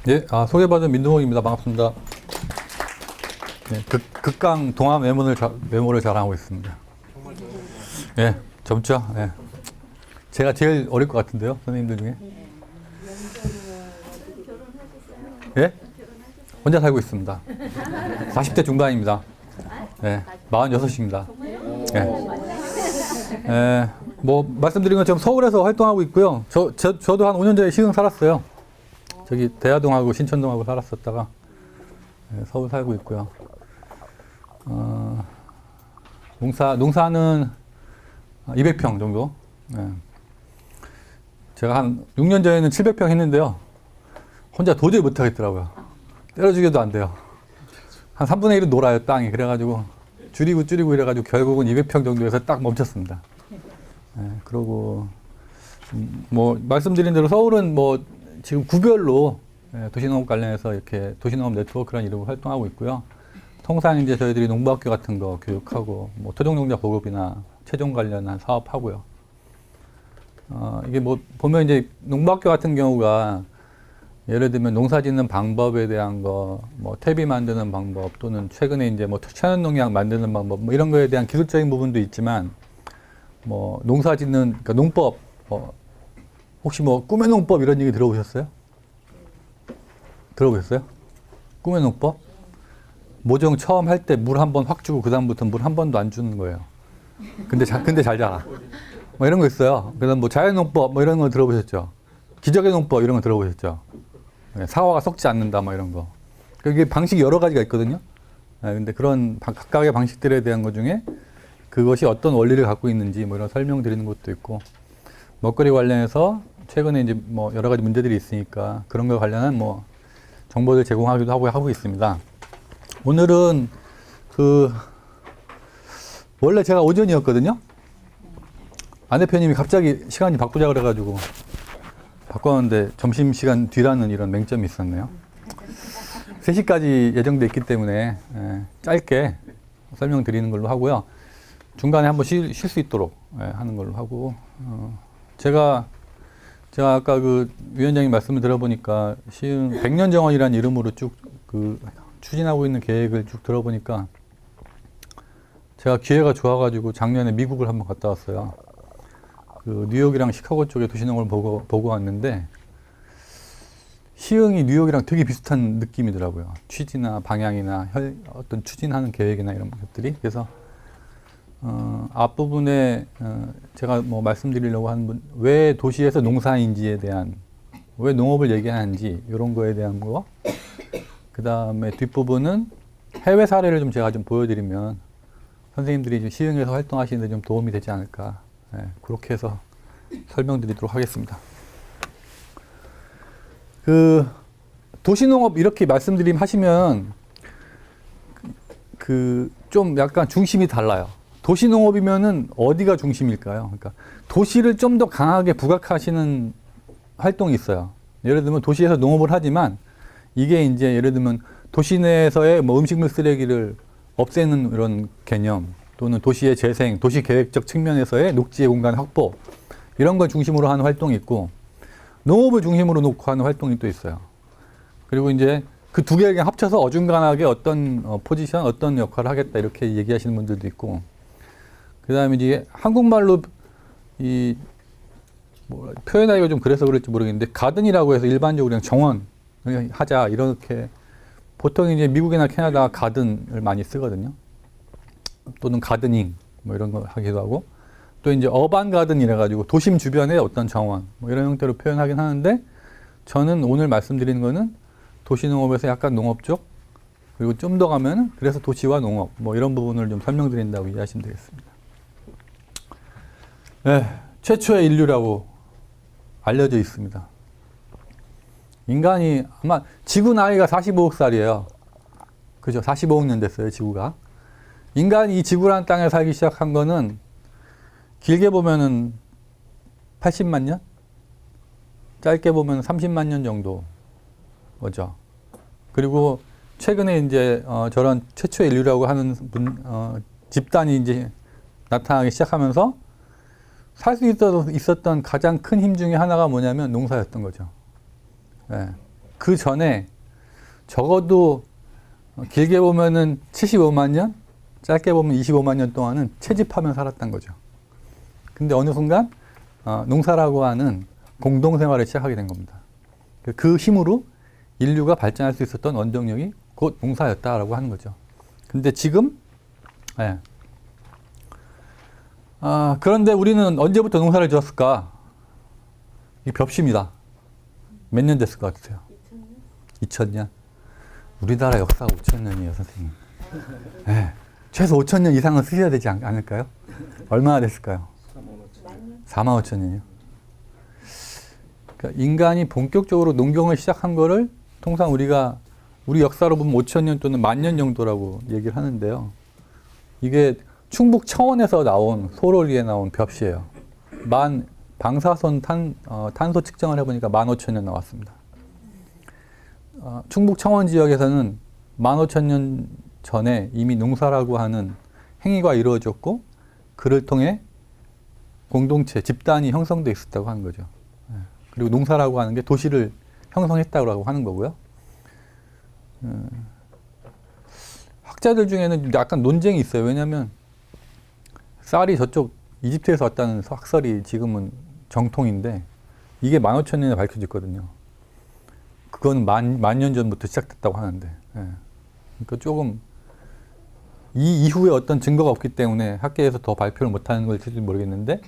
예, 소개받은 민동욱입니다. 반갑습니다. 네, 극강 동암 외모를 자랑하고 있습니다. 예, 젊죠? 예. 제가 제일 어릴 것 같은데요, 선생님들 중에. 예? 혼자 살고 있습니다. 40대 중반입니다. 예, 46입니다. 예. 예, 뭐, 말씀드린 것처럼 서울에서 활동하고 있고요. 저도 한 5년 전에 시흥 살았어요. 저기 대하동하고 신천동하고 살았었다가 서울 살고 있고요. 농사는 200평 정도. 제가 한 6년 전에는 700평 했는데요. 혼자 도저히 못 하겠더라고요. 때려주기도 안 돼요. 한 3분의 1은 놀아요, 땅이. 그래가지고 줄이고 이래가지고 결국은 200평 정도에서 딱 멈췄습니다. 그러고 뭐 말씀드린 대로 서울은 뭐 지금 구별로 도시농업 관련해서 이렇게 도시농업 네트워크라는 이름으로 활동하고 있고요. 통상 이제 저희들이 농부학교 같은 거 교육하고 뭐 토종농자 보급이나 채종 관련한 사업하고요. 이게 뭐 보면 이제 농부학교 같은 경우가 예를 들면 농사 짓는 방법에 대한 거, 뭐 퇴비 만드는 방법 또는 최근에 이제 뭐 천연농약 만드는 방법 뭐 이런 거에 대한 기술적인 부분도 있지만 뭐 농사 짓는 그러니까 농법 혹시 뭐 꿈의 농법 이런 얘기 들어보셨어요? 들어보셨어요? 꿈의 농법? 모종 처음 할 때 물 한 번 확 주고 그 다음부터 물 한 번도 안 주는 거예요. 근데 잘 자라. 뭐 이런 거 있어요. 그다음 뭐 자연농법 뭐 이런 거 들어보셨죠? 기적의 농법 이런 거 들어보셨죠? 사과가 썩지 않는다 뭐 이런 거. 이게 방식이 여러 가지가 있거든요. 근데 그런 각각의 방식들에 대한 것 중에 그것이 어떤 원리를 갖고 있는지 뭐 이런 설명드리는 것도 있고 먹거리 관련해서 최근에 이제 뭐 여러 가지 문제들이 있으니까 그런 거 관련한 뭐 정보를 제공하기도 하고 있습니다. 오늘은 원래 제가 오전이었거든요. 안 대표님이 갑자기 시간이 바꾸자 그래가지고 바꿨는데 점심시간 뒤라는 이런 맹점이 있었네요. 3시까지 예정돼 있기 때문에 짧게 설명드리는 걸로 하고요. 중간에 한번 쉴 수 있도록 하는 걸로 하고 제가 아까 그 위원장님 말씀을 들어보니까 시흥 100년 정원이라는 이름으로 쭉 추진하고 있는 계획을 쭉 들어보니까 제가 기회가 좋아가지고 작년에 미국을 한번 갔다 왔어요. 그 뉴욕이랑 시카고 쪽에 도시농업을 보고 왔는데 시흥이 뉴욕이랑 되게 비슷한 느낌이더라고요. 취지나 방향이나 어떤 추진하는 계획이나 이런 것들이. 그래서 앞부분에 제가 뭐 말씀드리려고 하는 왜 도시에서 농사인지에 대한 왜 농업을 얘기하는지 이런 거에 대한 거. 그 다음에 뒷부분은 해외 사례를 좀 제가 좀 보여드리면 선생님들이 좀 시흥에서 활동하시는데 좀 도움이 되지 않을까. 그렇게 해서 설명드리도록 하겠습니다. 도시농업 이렇게 말씀드리면 하시면 좀 약간 중심이 달라요. 도시농업이면은 어디가 중심일까요? 그러니까 도시를 좀 더 강하게 부각하시는 활동이 있어요. 예를 들면 도시에서 농업을 하지만 이게 이제 예를 들면 도시 내에서의 뭐 음식물 쓰레기를 없애는 이런 개념 또는 도시의 재생, 도시 계획적 측면에서의 녹지의 공간 확보 이런 걸 중심으로 하는 활동이 있고 농업을 중심으로 놓고 하는 활동이 또 있어요. 그리고 이제 그 두 개를 그냥 합쳐서 어중간하게 어떤 포지션, 어떤 역할을 하겠다 이렇게 얘기하시는 분들도 있고 그 다음에 이제 한국말로 표현하기가 좀 그래서 그럴지 모르겠는데 가든이라고 해서 일반적으로 그냥 정원 하자 이렇게 보통 이제 미국이나 캐나다가 가든을 많이 쓰거든요. 또는 가드닝 뭐 이런 거 하기도 하고 또 이제 어반 가든이라 가지고 도심 주변의 어떤 정원 뭐 이런 형태로 표현하긴 하는데 저는 오늘 말씀드리는 거는 도시농업에서 약간 농업 쪽 그리고 좀 더 가면 그래서 도시와 농업 뭐 이런 부분을 좀 설명드린다고 이해하시면 되겠습니다. 최초의 인류라고 알려져 있습니다. 인간이 아마 지구 나이가 45억 살이에요. 그죠? 45억 년 됐어요, 지구가. 인간이 이 지구라는 땅에 살기 시작한 거는 길게 보면은 80만 년? 짧게 보면 30만 년 정도 거죠. 그리고 최근에 이제 저런 최초의 인류라고 하는 집단이 이제 나타나기 시작하면서 살 수 있었던 가장 큰 힘 중에 하나가 뭐냐면 농사였던 거죠. 그 전에 적어도 길게 보면은 75만 년, 짧게 보면 25만 년 동안은 채집하며 살았던 거죠. 근데 어느 순간 농사라고 하는 공동생활을 시작하게 된 겁니다. 그 힘으로 인류가 발전할 수 있었던 원동력이 곧 농사였다라고 하는 거죠. 근데 지금 그런데 우리는 언제부터 농사를 지었을까? 이 벽시입니다. 몇 년 됐을 것 같으세요? 2000년. 우리나라 역사가 5000년이에요, 선생님. 네. 최소 5000년 이상은 쓰셔야 되지 않을까요? 얼마나 됐을까요? 4만 5천년이요. 그러니까 인간이 본격적으로 농경을 시작한 거를 통상 우리 역사로 보면 5000년 또는 10,000년 정도라고 얘기를 하는데요. 이게 충북 청원에서 나온 소로리에 나온 벽시예요. 방사선 탄소 측정을 해보니까 15,000년 나왔습니다. 충북 청원 지역에서는 15,000년 전에 이미 농사라고 하는 행위가 이루어졌고 그를 통해 공동체, 집단이 형성되어 있었다고 하는 거죠. 그리고 농사라고 하는 게 도시를 형성했다고 하는 거고요. 학자들 중에는 약간 논쟁이 있어요. 왜냐하면 쌀이 저쪽 이집트에서 왔다는 학설이 지금은 정통인데 이게 15,000년에 밝혀졌거든요. 그건 만 년 전부터 시작됐다고 하는데 그러니까 조금 이 이후에 어떤 증거가 없기 때문에 학계에서 더 발표를 못하는 걸지도 모르겠는데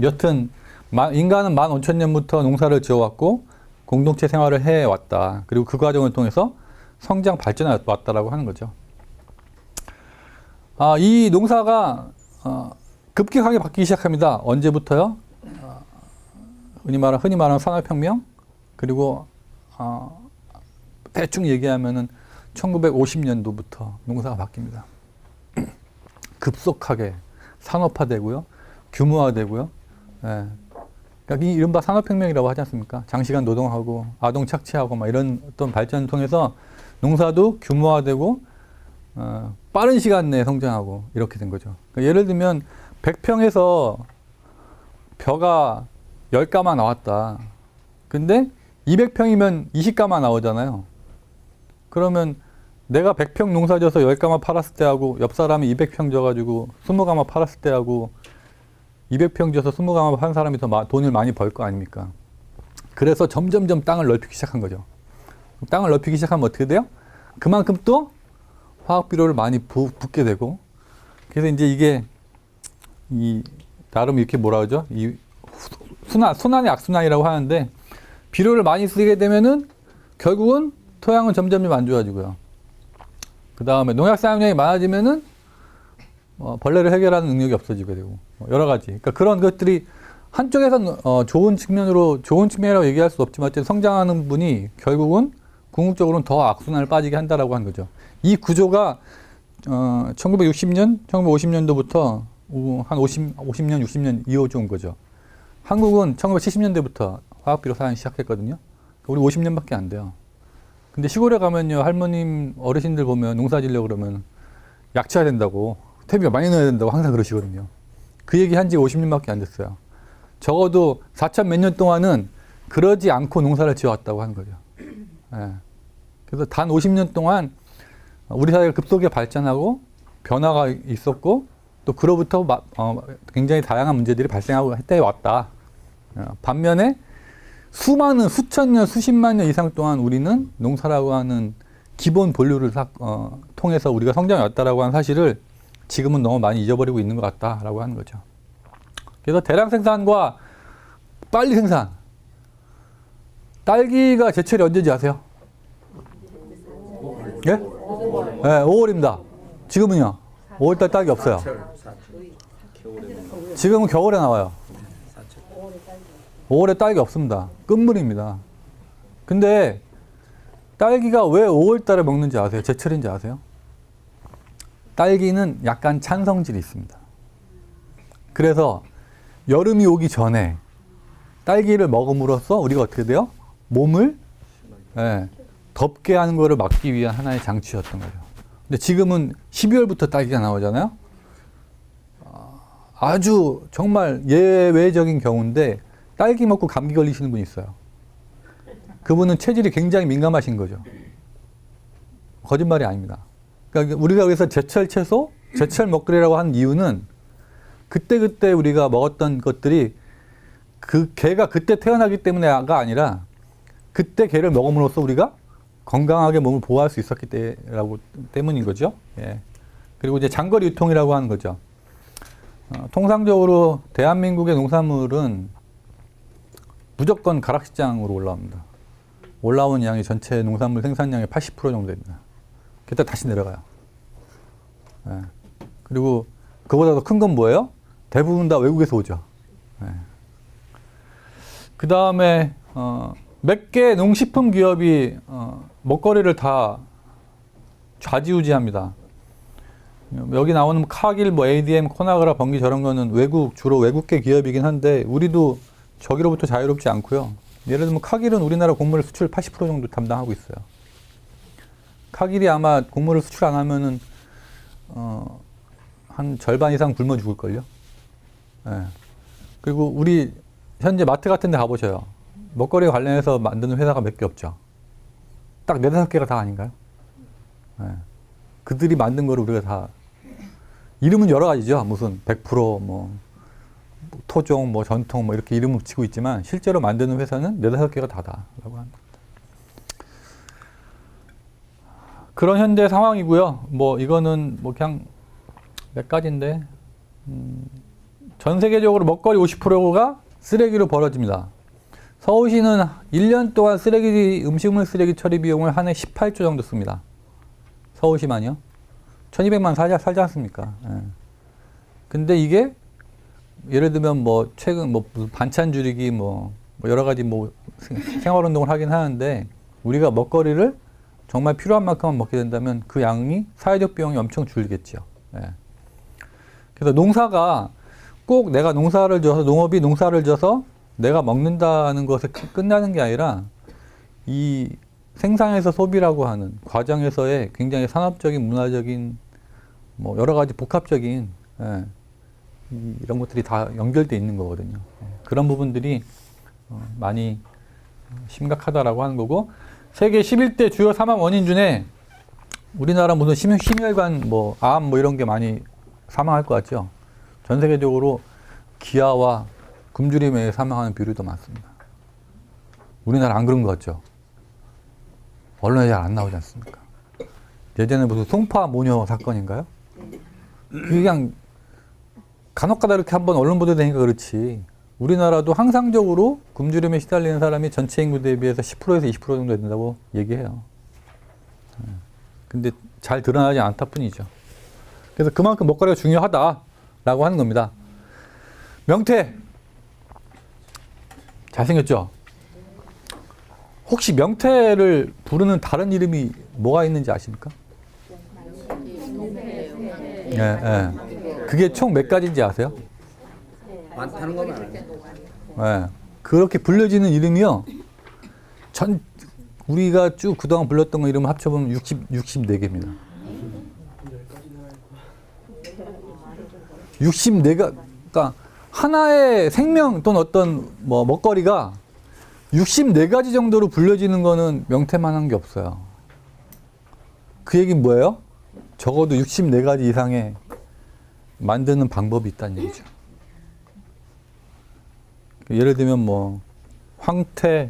여튼 인간은 15,000년부터 농사를 지어왔고 공동체 생활을 해왔다. 그리고 그 과정을 통해서 성장 발전해 왔다라고 하는 거죠. 이 농사가 급격하게 바뀌기 시작합니다. 언제부터요? 흔히 말하는 산업혁명 그리고 대충 얘기하면은 1950년도부터 농사가 바뀝니다. 급속하게 산업화되고요, 규모화되고요. 그러니까 이른바 산업혁명이라고 하지 않습니까? 장시간 노동하고 아동 착취하고 막 이런 어떤 발전을 통해서 농사도 규모화되고 빠른 시간 내에 성장하고 이렇게 된 거죠. 그러니까 예를 들면 100평에서 벼가 10가마 나왔다. 근데 200평이면 20가마 나오잖아요. 그러면 내가 100평 농사져서 10가마 팔았을 때하고 옆 사람이 200평 져가지고 20가마 팔았을 때하고 200평 져서 20가마 판 사람이 더 돈을 많이 벌 거 아닙니까? 그래서 점점점 땅을 넓히기 시작한 거죠. 땅을 넓히기 시작하면 어떻게 돼요? 그만큼 또 화학비료를 많이 붓게 되고 그래서 이제 이게 나름 이렇게 뭐라 그러죠? 이 순환의 악순환이라고 하는데 비료를 많이 쓰게 되면은 결국은 토양은 점점 안 좋아지고요. 그 다음에 농약 사용량이 많아지면은 벌레를 해결하는 능력이 없어지게 되고 여러 가지. 그러니까 그런 것들이 한쪽에서는 좋은 측면이라고 얘기할 수 없지만 성장하는 분이 결국은 궁극적으로는 더 악순환을 빠지게 한다라고 하는 거죠. 이 구조가 1960년, 1950년도부터 한 50년, 60년 이어져 온 거죠. 한국은 1970년대부터 화학비료 사용 시작했거든요. 우리 50년밖에 안 돼요. 근데 시골에 가면요, 할머님, 어르신들 보면 농사 지려고 그러면 약쳐야 된다고, 퇴비가 많이 넣어야 된다고 항상 그러시거든요. 그 얘기 한 지 50년밖에 안 됐어요. 적어도 4천 몇 년 동안은 그러지 않고 농사를 지어왔다고 하는 거죠. 그래서 단 50년 동안 우리 사회가 급속하게 발전하고 변화가 있었고 또 그로부터 굉장히 다양한 문제들이 발생하고 해왔다. 반면에 수많은 수천 년, 수십만 년 이상 동안 우리는 농사라고 하는 기본 본류를 통해서 우리가 성장해 왔다라고 하는 사실을 지금은 너무 많이 잊어버리고 있는 것 같다라고 하는 거죠. 그래서 대량 생산과 빨리 생산. 딸기가 제철이 언제인지 아세요? 예? 네, 5월입니다. 지금은요? 5월달 딸기 없어요. 지금은 겨울에 나와요. 5월에 딸기 없습니다. 끝물입니다. 근데 딸기가 왜 5월달에 먹는지 아세요? 제철인지 아세요? 딸기는 약간 찬성질이 있습니다. 그래서 여름이 오기 전에 딸기를 먹음으로써 우리가 어떻게 돼요? 몸을 덥게 하는 거를 막기 위한 하나의 장치였던 거죠. 근데 지금은 12월부터 딸기가 나오잖아요. 아주 정말 예외적인 경우인데 딸기 먹고 감기 걸리시는 분이 있어요. 그분은 체질이 굉장히 민감하신 거죠. 거짓말이 아닙니다. 그러니까 우리가 여기서 제철 채소, 제철 먹거리라고 하는 이유는 그때그때 우리가 먹었던 것들이 그 개가 그때 태어나기 때문에가 아니라 그때 개를 먹음으로써 우리가 건강하게 몸을 보호할 수 있었기 때문인 거죠. 예. 그리고 이제 장거리 유통이라고 하는 거죠. 통상적으로 대한민국의 농산물은 무조건 가락시장으로 올라옵니다. 올라온 양이 전체 농산물 생산량의 80% 정도 됩니다. 그때 다시 내려가요. 예. 그리고 그보다 더 큰 건 뭐예요? 대부분 다 외국에서 오죠. 예. 그 다음에 몇 개 농식품 기업이 먹거리를 다 좌지우지합니다. 여기 나오는 카길, 뭐 ADM, 코나그라, 번기 저런 거는 주로 외국계 기업이긴 한데 우리도 저기로부터 자유롭지 않고요. 예를 들면 카길은 우리나라 곡물 수출 80% 정도 담당하고 있어요. 카길이 아마 곡물을 수출 안 하면은 한 절반 이상 굶어 죽을걸요. 예. 그리고 우리 현재 마트 같은 데 가보셔요. 먹거리 관련해서 만드는 회사가 몇 개 없죠. 딱 4-5개가 다 아닌가요? 예. 그들이 만든 거를 우리가 다 이름은 여러 가지죠. 무슨 100% 뭐 토종, 뭐 전통 뭐 이렇게 이름을 붙이고 있지만 실제로 만드는 회사는 4-5개가 다다라고 합니다. 그런 현재 상황이고요. 뭐 이거는 뭐 그냥 몇 가지인데 전 세계적으로 먹거리 50%가 쓰레기로 벌어집니다. 서울시는 1년 동안 음식물 쓰레기 처리 비용을 한 해 18조 정도 씁니다. 서울시만요. 1200만 살지 않습니까? 예. 근데 이게 예를 들면 뭐 최근 뭐 반찬 줄이기 뭐 여러 가지 뭐 생활 운동을 하긴 하는데 우리가 먹거리를 정말 필요한 만큼만 먹게 된다면 그 양이 사회적 비용이 엄청 줄겠죠. 예. 그래서 농사가 꼭 내가 농업이 농사를 져서 내가 먹는다는 것에 끝나는 게 아니라 이 생산에서 소비라고 하는 과정에서의 굉장히 산업적인, 문화적인, 뭐 여러 가지 복합적인 이런 것들이 다 연결돼 있는 거거든요. 그런 부분들이 많이 심각하다라고 하는 거고, 세계 11대 주요 사망 원인 중에 우리나라 무슨 심혈관, 뭐 암, 뭐 이런 게 많이 사망할 것 같죠. 전 세계적으로 기아와 굶주림에 의해 사망하는 비율이 더 많습니다. 우리나라 안 그런 것 같죠. 언론에 잘 안 나오지 않습니까? 예전에 무슨 송파 모녀 사건인가요? 그냥 간혹가다 이렇게 한번 언론 보도되니까 그렇지. 우리나라도 항상적으로 굶주림에 시달리는 사람이 전체 인구 대비해서 10%에서 20% 정도 된다고 얘기해요. 근데 잘 드러나지 않다 뿐이죠. 그래서 그만큼 먹거리가 중요하다라고 하는 겁니다. 명태. 잘생겼죠? 혹시 명태를 부르는 다른 이름이 뭐가 있는지 아십니까? 예, 예. 그게 총 몇 가지인지 아세요? 많다는 건 알아요. 예. 그렇게 불려지는 이름이요. 우리가 쭉 그동안 불렀던 거 이름 합쳐보면 64개입니다. 64가, 그러니까 하나의 생명 또는 어떤 뭐 먹거리가 64가지 정도로 불려지는 거는 명태만 한 게 없어요. 그 얘기는 뭐예요? 적어도 64가지 이상의 만드는 방법이 있다는 얘기죠. 예를 들면 뭐 황태,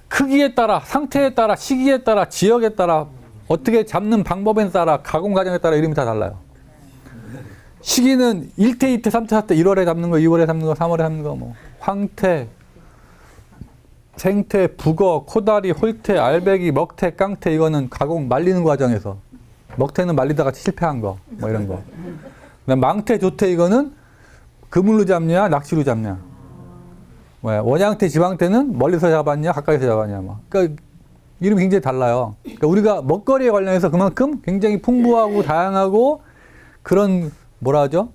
크기에 따라, 상태에 따라, 시기에 따라, 지역에 따라, 어떻게 잡는 방법에 따라, 가공 과정에 따라 이름이 다 달라요. 시기는 1태, 2태, 3태, 4태, 1월에 잡는 거, 2월에 잡는 거, 3월에 잡는 거, 뭐 황태, 생태, 북어, 코다리, 홀태, 알배기, 먹태, 깡태, 이거는 가공 말리는 과정에서, 먹태는 말리다가 실패한 거, 뭐 이런 거. 그다음 망태, 조태, 이거는 그물로 잡냐, 낚시로 잡냐. 원양태, 지방태는 멀리서 잡았냐, 가까이서 잡았냐. 뭐. 그러니까 이름이 굉장히 달라요. 그러니까 우리가 먹거리에 관련해서 그만큼 굉장히 풍부하고 다양하고 그런 뭐라 하죠?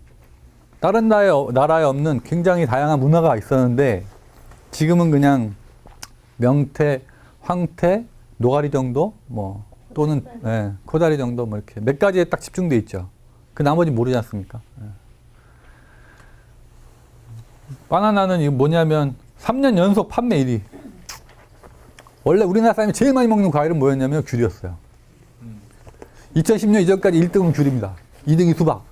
다른 나라에 없는 굉장히 다양한 문화가 있었는데 지금은 그냥 명태, 황태, 노가리 정도, 뭐 또는 코다리 정도 뭐 이렇게 몇 가지에 딱 집중돼 있죠. 그 나머지 모르지 않습니까? 바나나는 이거 뭐냐면 3년 연속 판매 1위. 원래 우리나라 사람이 제일 많이 먹는 과일은 뭐였냐면 귤이었어요. 2010년 이전까지 1등은 귤입니다. 2등이 수박.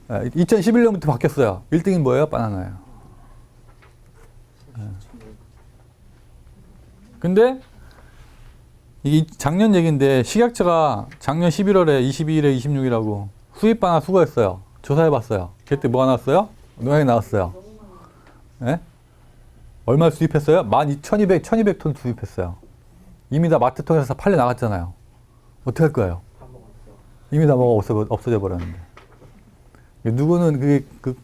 2011년부터 바뀌었어요. 1등이 뭐예요? 바나나예요. 근데 이게 작년 얘기인데 식약처가 작년 11월에 22일에 26일하고 수입 바나나 수거했어요. 조사해봤어요. 그때 뭐가 나왔어요? 농약이 나왔어요. 예? 얼마 수입했어요? 1200톤 수입했어요. 이미 다 마트 통해서 팔려 나갔잖아요. 어떻게 할 거예요? 이미 다 뭐가 없어져 버렸는데. 누구는 그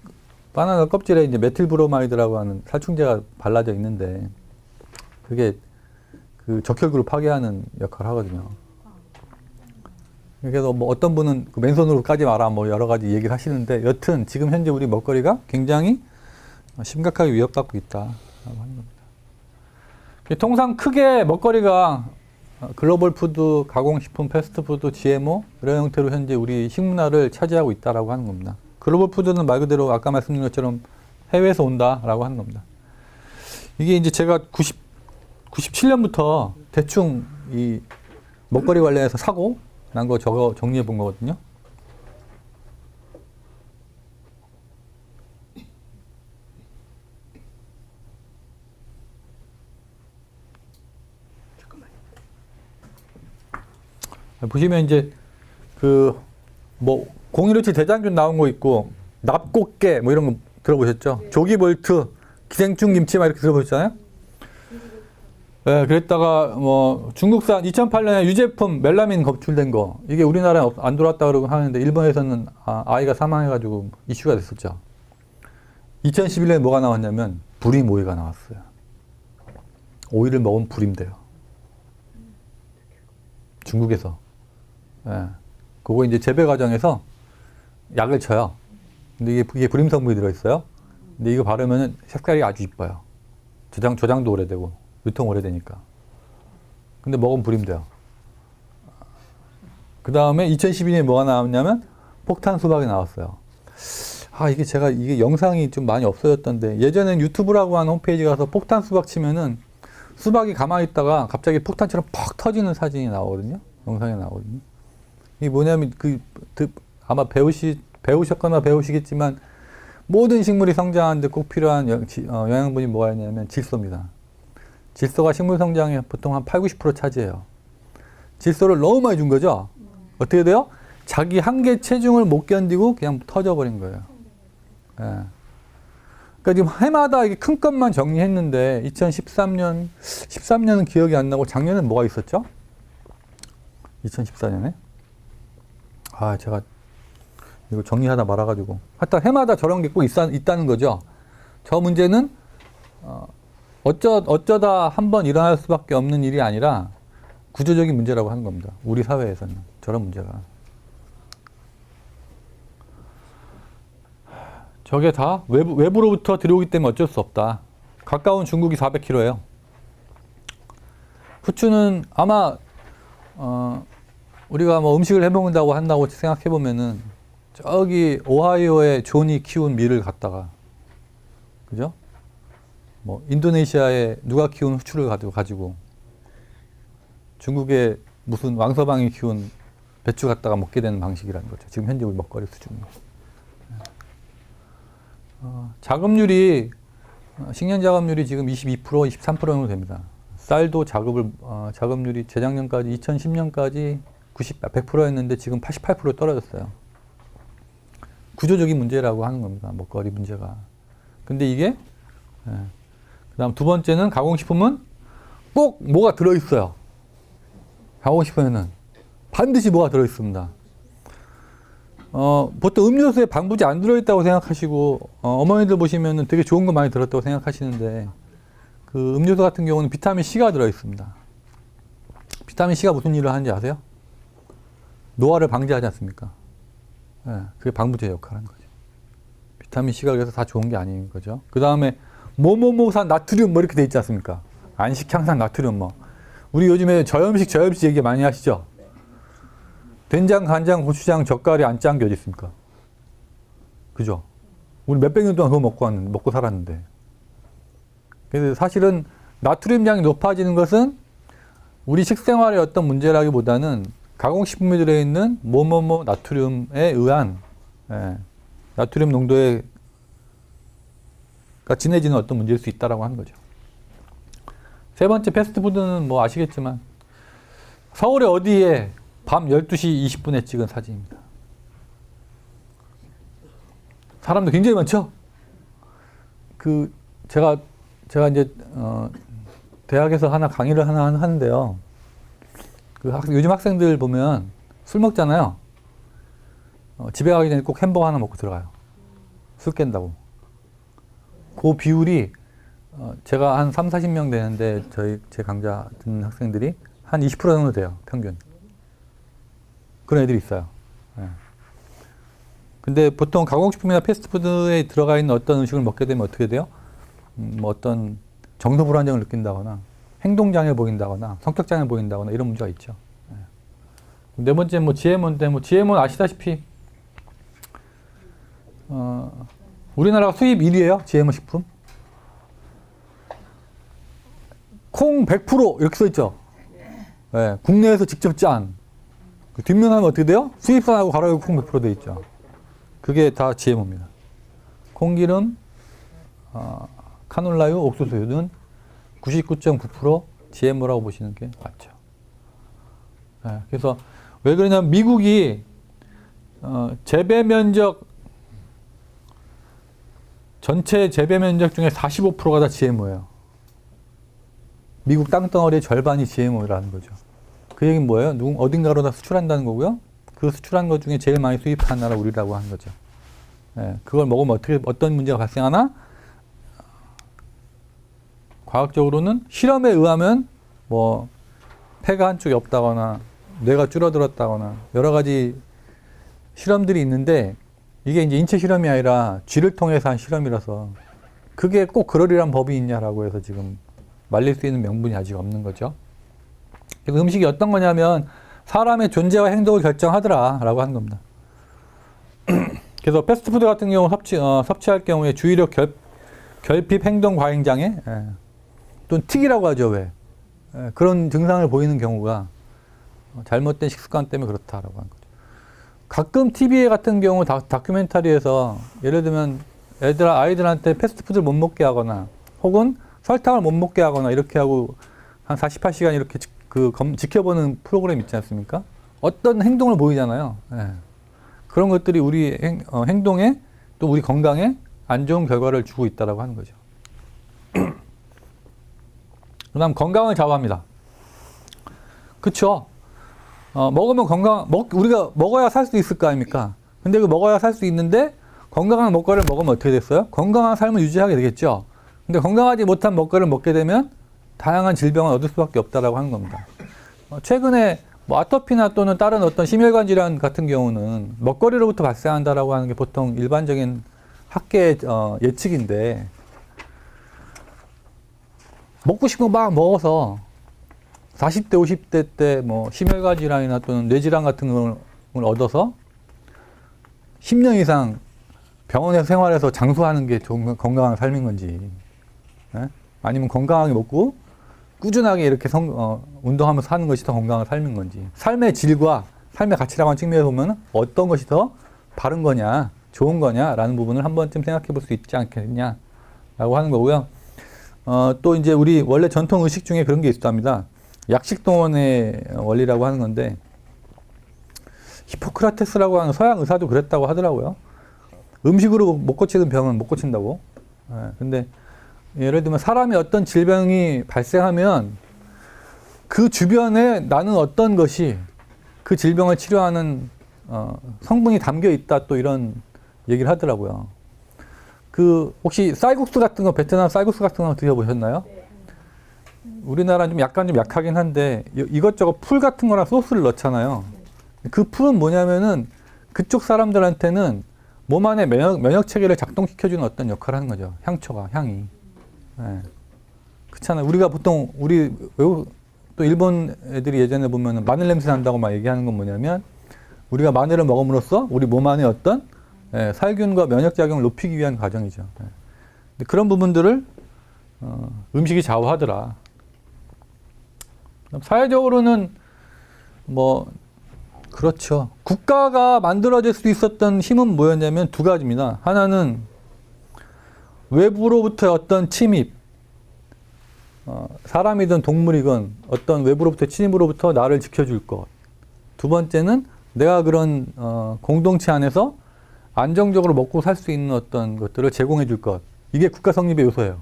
바나나 껍질에 이제 메틸브로마이드라고 하는 살충제가 발라져 있는데 그게 그 적혈구를 파괴하는 역할을 하거든요. 그래서 뭐 어떤 분은 그 맨손으로 까지 마라 뭐 여러 가지 얘기를 하시는데 여튼 지금 현재 우리 먹거리가 굉장히 심각하게 위협받고 있다라고 하는 겁니다. 통상 크게 먹거리가 글로벌 푸드, 가공식품, 패스트푸드, GMO 이런 형태로 현재 우리 식문화를 차지하고 있다라고 하는 겁니다. 글로벌 푸드는 말 그대로 아까 말씀드린 것처럼 해외에서 온다라고 하는 겁니다. 이게 이제 제가 97년부터 대충 이 먹거리 관련해서 사고 난 거 저거 정리해 본 거거든요. 보시면 이제 그 뭐 0157 대장균 나온 거 있고 납곡계 뭐 이런 거 들어보셨죠? 조기볼트, 기생충 김치 막 이렇게 들어보셨잖아요? 네, 그랬다가 뭐 중국산 2008년에 유제품 멜라민 검출된 거 이게 우리나라에 안 들어왔다 그러고 하는데 일본에서는 아이가 사망해가지고 이슈가 됐었죠. 2011년에 뭐가 나왔냐면 불임 오이가 나왔어요. 오이를 먹으면 불임돼요. 중국에서. 예. 그거 이제 재배 과정에서 약을 쳐요. 근데 이게 불임 성분이 들어있어요. 근데 이거 바르면 색깔이 아주 이뻐요. 저장도 오래되고, 유통 오래되니까. 근데 먹으면 불임돼요. 그 다음에 2012년에 뭐가 나왔냐면 폭탄 수박이 나왔어요. 이게 영상이 좀 많이 없어졌던데, 예전엔 유튜브라고 하는 홈페이지 가서 폭탄 수박 치면은 수박이 가만히 있다가 갑자기 폭탄처럼 퍽 터지는 사진이 나오거든요. 영상이 나오거든요. 이게 뭐냐면 아마 배우셨거나 배우시겠지만 모든 식물이 성장하는데 꼭 필요한 영양분이 뭐가 있냐면 질소입니다. 질소가 식물 성장에 보통 한 80-90% 차지해요. 질소를 너무 많이 준 거죠? 어떻게 돼요? 자기 한계 체중을 못 견디고 그냥 터져버린 거예요. 예. 그러니까 지금 해마다 이게 큰 것만 정리했는데 13년은 기억이 안 나고 작년엔 뭐가 있었죠? 2014년에? 제가 이거 정리하다 말아가지고. 하여튼 해마다 저런 게 꼭 있다는 거죠. 저 문제는, 어쩌다 한번 일어날 수밖에 없는 일이 아니라 구조적인 문제라고 하는 겁니다. 우리 사회에서는. 저런 문제가. 저게 다 외부로부터 들어오기 때문에 어쩔 수 없다. 가까운 중국이 400km예요. 후추는 아마, 우리가 뭐 음식을 해먹는다고 한다고 생각해보면은 저기 오하이오에 존이 키운 밀을 갖다가 그죠? 뭐 인도네시아에 누가 키운 후추를 가지고 중국에 무슨 왕서방이 키운 배추 갖다가 먹게 되는 방식이라는 거죠. 지금 현재 우리 먹거리 수준이. 자급률이 식량 자급률이 지금 22%, 23% 정도 됩니다. 쌀도 자급률이 재작년까지 2010년까지 100%였는데 지금 88% 떨어졌어요. 구조적인 문제라고 하는 겁니다. 먹거리 문제가. 근데 이게 그다음 두 번째는 가공식품은 꼭 뭐가 들어있어요. 가공식품에는 반드시 뭐가 들어있습니다. 보통 음료수에 방부제 안 들어있다고 생각하시고 어머니들 보시면은 되게 좋은 거 많이 들었다고 생각하시는데 그 음료수 같은 경우는 비타민 C가 들어있습니다. 비타민 C가 무슨 일을 하는지 아세요? 노화를 방지하지 않습니까? 그게 방부제 역할을 하는 거죠. 비타민 C가 그래서 다 좋은 게 아닌 거죠. 그 다음에 뭐뭐뭐산 나트륨 뭐 이렇게 돼 있지 않습니까? 안식향산 나트륨 뭐. 우리 요즘에 저염식 얘기 많이 하시죠? 된장, 간장, 고추장, 젓갈이 안 짠 게 어디 있습니까? 그죠? 우리 몇백 년 동안 그거 먹고 살았는데. 그래서 사실은 나트륨량이 높아지는 것은 우리 식생활의 어떤 문제라기보다는 가공식품에 들어있는 뭐뭐뭐 나트륨에 의한 나트륨 농도가 진해지는 어떤 문제일 수 있다라고 하는 거죠. 세 번째 패스트푸드는 뭐 아시겠지만 서울의 어디에 밤 12시 20분에 찍은 사진입니다. 사람도 굉장히 많죠? 제가 이제, 대학에서 강의를 하나 하는데요. 요즘 학생들 보면 술 먹잖아요. 집에 가기 전에 꼭 햄버거 하나 먹고 들어가요. 술 깬다고. 그 비율이, 제가 한 3, 40명 되는데, 제 강좌 듣는 학생들이 한 20% 정도 돼요, 평균. 그런 애들이 있어요. 네. 근데 보통 가공식품이나 패스트푸드에 들어가 있는 어떤 음식을 먹게 되면 어떻게 돼요? 뭐 어떤 정서 불안정을 느낀다거나 행동장애 보인다거나 성격장애 보인다거나 이런 문제가 있죠. 네 번째 뭐 GMO인데 GMO는 아시다시피 우리나라가 수입 1위예요. GMO 식품. 콩 100% 이렇게 써 있죠. 네, 국내에서 직접 짠. 그 뒷면 하면 어떻게 돼요? 수입산하고 가로열고 콩 100% 돼 있죠. 그게 다 GMO입니다. 콩기름, 카놀라유, 옥수수유는 99.9% GMO라고 보시는 게 맞죠. 네, 그래서 왜 그러냐면 미국이 재배 면적 전체 재배 면적 중에 45%가 다 GMO예요. 미국 땅덩어리의 절반이 GMO라는 거죠. 그 얘기는 뭐예요? 어딘가로 다 수출한다는 거고요. 그 수출한 것 중에 제일 많이 수입한 나라 우리라고 하는 거죠. 네, 그걸 먹으면 어떤 문제가 발생하나? 과학적으로는 실험에 의하면 뭐 폐가 한쪽이 없다거나 뇌가 줄어들었다거나 여러 가지 실험들이 있는데 이게 이제 인체 실험이 아니라 쥐를 통해서 한 실험이라서 그게 꼭 그러리란 법이 있냐라고 해서 지금 말릴 수 있는 명분이 아직 없는 거죠. 그래서 음식이 어떤 거냐면 사람의 존재와 행동을 결정하더라라고 하는 겁니다. 그래서 패스트푸드 같은 경우 섭취할 경우에 주의력 결핍 행동 과잉 장애 또는 틱이라고 하죠. 왜? 그런 증상을 보이는 경우가 잘못된 식습관 때문에 그렇다라고 하는 거죠. 가끔 TV 같은 경우 다큐멘터리에서 예를 들면 아이들한테 패스트푸드를 못 먹게 하거나 혹은 설탕을 못 먹게 하거나 이렇게 하고 한 48시간 이렇게 지켜보는 프로그램 있지 않습니까? 어떤 행동을 보이잖아요. 그런 것들이 우리 행동에 또 우리 건강에 안 좋은 결과를 주고 있다라고 하는 거죠. 그다음 건강을 좌우합니다. 그쵸? 먹으면 우리가 먹어야 살 수 있을 거 아닙니까? 근데 그 먹어야 살 수 있는데 건강한 먹거리를 먹으면 어떻게 됐어요? 건강한 삶을 유지하게 되겠죠? 근데 건강하지 못한 먹거리를 먹게 되면 다양한 질병을 얻을 수밖에 없다라고 하는 겁니다. 최근에 뭐 아토피나 또는 다른 어떤 심혈관 질환 같은 경우는 먹거리로부터 발생한다라고 하는 게 보통 일반적인 학계의 예측인데 먹고 싶은 거 막 먹어서 40대, 50대 때 뭐 심혈관 질환이나 또는 뇌질환 같은 걸 얻어서 10년 이상 병원에서 생활해서 장수하는 게 좋은 건강한 삶인 건지, 아니면 건강하게 먹고 꾸준하게 이렇게 운동하면서 사는 것이 더 건강한 삶인 건지, 삶의 질과 삶의 가치라고 하는 측면에서 보면 어떤 것이 더 바른 거냐, 좋은 거냐라는 부분을 한 번쯤 생각해 볼 수 있지 않겠냐라고 하는 거고요. 또 이제 우리 원래 전통 의식 중에 그런 게 있답니다. 약식동원의 원리라고 하는 건데, 히포크라테스라고 하는 서양 의사도 그랬다고 하더라고요. 음식으로 못 고치는 병은 못 고친다고. 근데 예를 들면 사람이 어떤 질병이 발생하면 그 주변에 나는 어떤 것이 그 질병을 치료하는 성분이 담겨 있다, 또 이런 얘기를 하더라고요. 혹시 쌀국수 같은 거, 베트남 쌀국수 같은 거 드셔보셨나요? 우리나라는 좀 약하긴 한데 이것저것 풀 같은 거랑 소스를 넣잖아요. 그 풀은 뭐냐면은 그쪽 사람들한테는 몸 안에 면역 체계를 작동시켜주는 어떤 역할을 하는 거죠. 향이. 그렇잖아요. 우리가 보통 또 일본 애들이 예전에 보면은 마늘 냄새 난다고 막 얘기하는 건 뭐냐면 우리가 마늘을 먹음으로써 우리 몸 안에 어떤 살균과 면역 작용을 높이기 위한 과정이죠. 근데 그런 부분들을 음식이 좌우하더라. 사회적으로는 뭐 그렇죠. 국가가 만들어질 수 있었던 힘은 뭐였냐면 두 가지입니다. 하나는 외부로부터의 어떤 침입, 사람이든 동물이건 어떤 외부로부터 침입으로부터 나를 지켜줄 것. 두 번째는 내가 그런 공동체 안에서 안정적으로 먹고 살 수 있는 어떤 것들을 제공해 줄 것. 이게 국가 성립의 요소예요.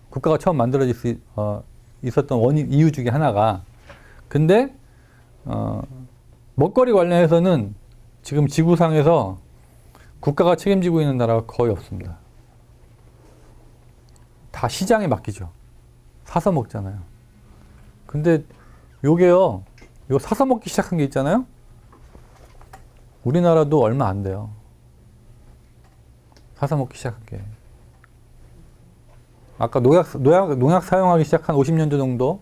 국가가 처음 만들어질 수 있었던 원인, 이유 중에 하나가. 근데 먹거리 관련해서는 지금 지구상에서 국가가 책임지고 있는 나라가 거의 없습니다. 다 시장에 맡기죠. 사서 먹잖아요. 근데 요게요, 요 사서 먹기 시작한 게 있잖아요. 우리나라도 얼마 안 돼요. 사서 먹기 시작한 게. 아까 농약 사용하기 시작한 50년도 정도,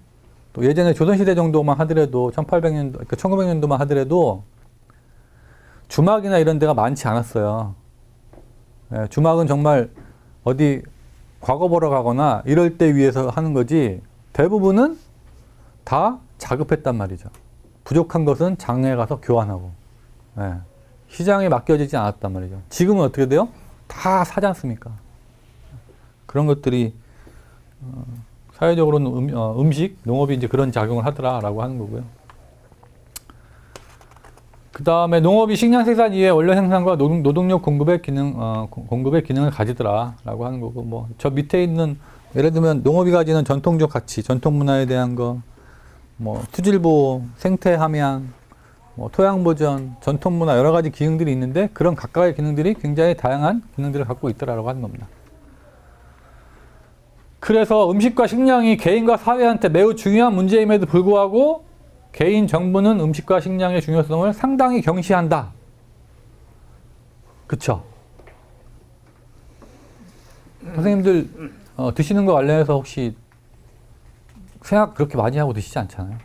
또 예전에 조선시대 정도만 하더라도 1800년도, 그러니까 1900년도만 하더라도 주막이나 이런 데가 많지 않았어요. 예, 주막은 정말 어디 과거 보러 가거나 이럴 때 위해서 하는 거지 대부분은 다 자급했단 말이죠. 부족한 것은 장에 가서 교환하고. 예, 시장에 맡겨지지 않았단 말이죠. 지금은 어떻게 돼요? 다 사지 않습니까? 그런 것들이 사회적으로는 음식, 농업이 이제 그런 작용을 하더라라고 하는 거고요. 그 다음에 농업이 식량 생산 이외에 원료 생산과 노동력 공급의 기능을 가지더라라고 하는 거고, 뭐 저 밑에 있는 예를 들면 농업이 가지는 전통적 가치, 전통 문화에 대한 거, 뭐 수질 보호, 생태 함양, 뭐 토양 보전, 전통 문화 여러 가지 기능들이 있는데 그런 각각의 기능들이 굉장히 다양한 기능들을 갖고 있더라라고 하는 겁니다. 그래서 음식과 식량이 개인과 사회한테 매우 중요한 문제임에도 불구하고 개인 정부는 음식과 식량의 중요성을 상당히 경시한다. 그쵸? 선생님들 드시는 거 관련해서 혹시 생각 그렇게 많이 하고 드시지 않잖아요?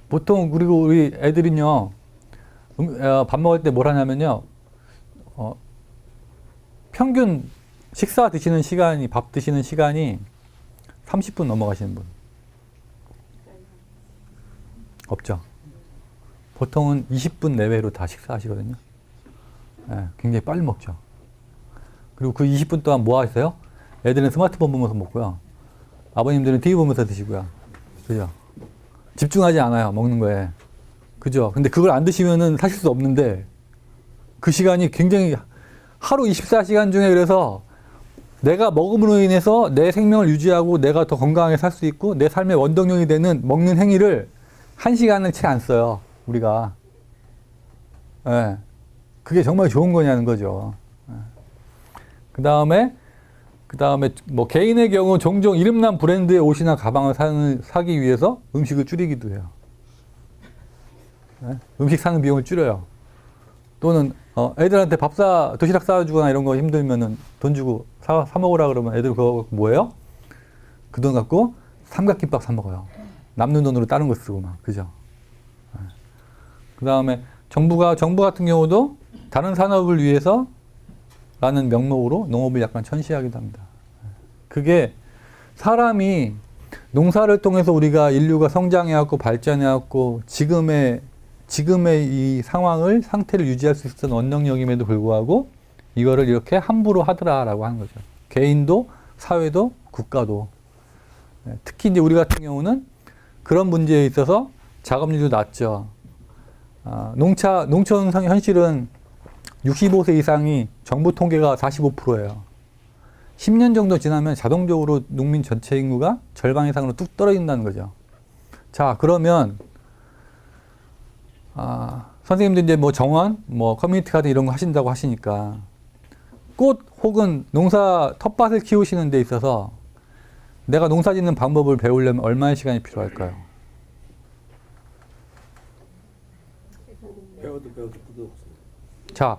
보통 그리고 우리 애들은요, 밥 먹을 때 뭘 하냐면요, 평균 식사 드시는 시간이, 밥 드시는 시간이 30분 넘어가시는 분 없죠? 보통은 20분 내외로 다 식사하시거든요. 네, 굉장히 빨리 먹죠. 그리고 그 20분 동안 뭐 하세요? 애들은 스마트폰 보면서 먹고요. 아버님들은 TV 보면서 드시고요. 그죠? 집중하지 않아요, 먹는 거에. 그죠? 근데 그걸 안 드시면은 사실 수 없는데 그 시간이 굉장히 하루 24시간 중에 그래서 내가 먹음으로 인해서 내 생명을 유지하고 내가 더 건강하게 살 수 있고 내 삶의 원동력이 되는 먹는 행위를 1시간을 채 안 써요, 우리가. 예. 그게 정말 좋은 거냐는 거죠. 예. 그 다음에 뭐 개인의 경우 종종 이름난 브랜드의 옷이나 가방을 사기 위해서 음식을 줄이기도 해요. 예? 음식 사는 비용을 줄여요. 또는 애들한테 도시락 싸주거나 이런 거 힘들면은 돈 주고 사 먹으라 그러면 애들 그거 뭐예요? 그 돈 갖고 삼각김밥 사 먹어요. 남는 돈으로 다른 거 쓰고 막, 그죠? 그 다음에 정부 같은 경우도 다른 산업을 위해서 라는 명목으로 농업을 약간 천시하기도 합니다. 그게 사람이 농사를 통해서 우리가 인류가 성장해왔고 발전해왔고 지금의 이 상태를 유지할 수 있었던 원동력임에도 불구하고 이거를 이렇게 함부로 하더라라고 하는 거죠. 개인도, 사회도, 국가도. 특히 이제 우리 같은 경우는 그런 문제에 있어서 작업률도 낮죠. 농촌 현실은 65세 이상이 정부 통계가 45%예요. 10년 정도 지나면 자동적으로 농민 전체 인구가 절반 이상으로 뚝 떨어진다는 거죠. 자, 그러면 선생님들 이제 뭐 정원, 뭐 커뮤니티 가든 이런 거 하신다고 하시니까 꽃 혹은 텃밭을 키우시는 데 있어서 내가 농사 짓는 방법을 배우려면 얼마의 시간이 필요할까요? 배워도 끝도 없어요. 자,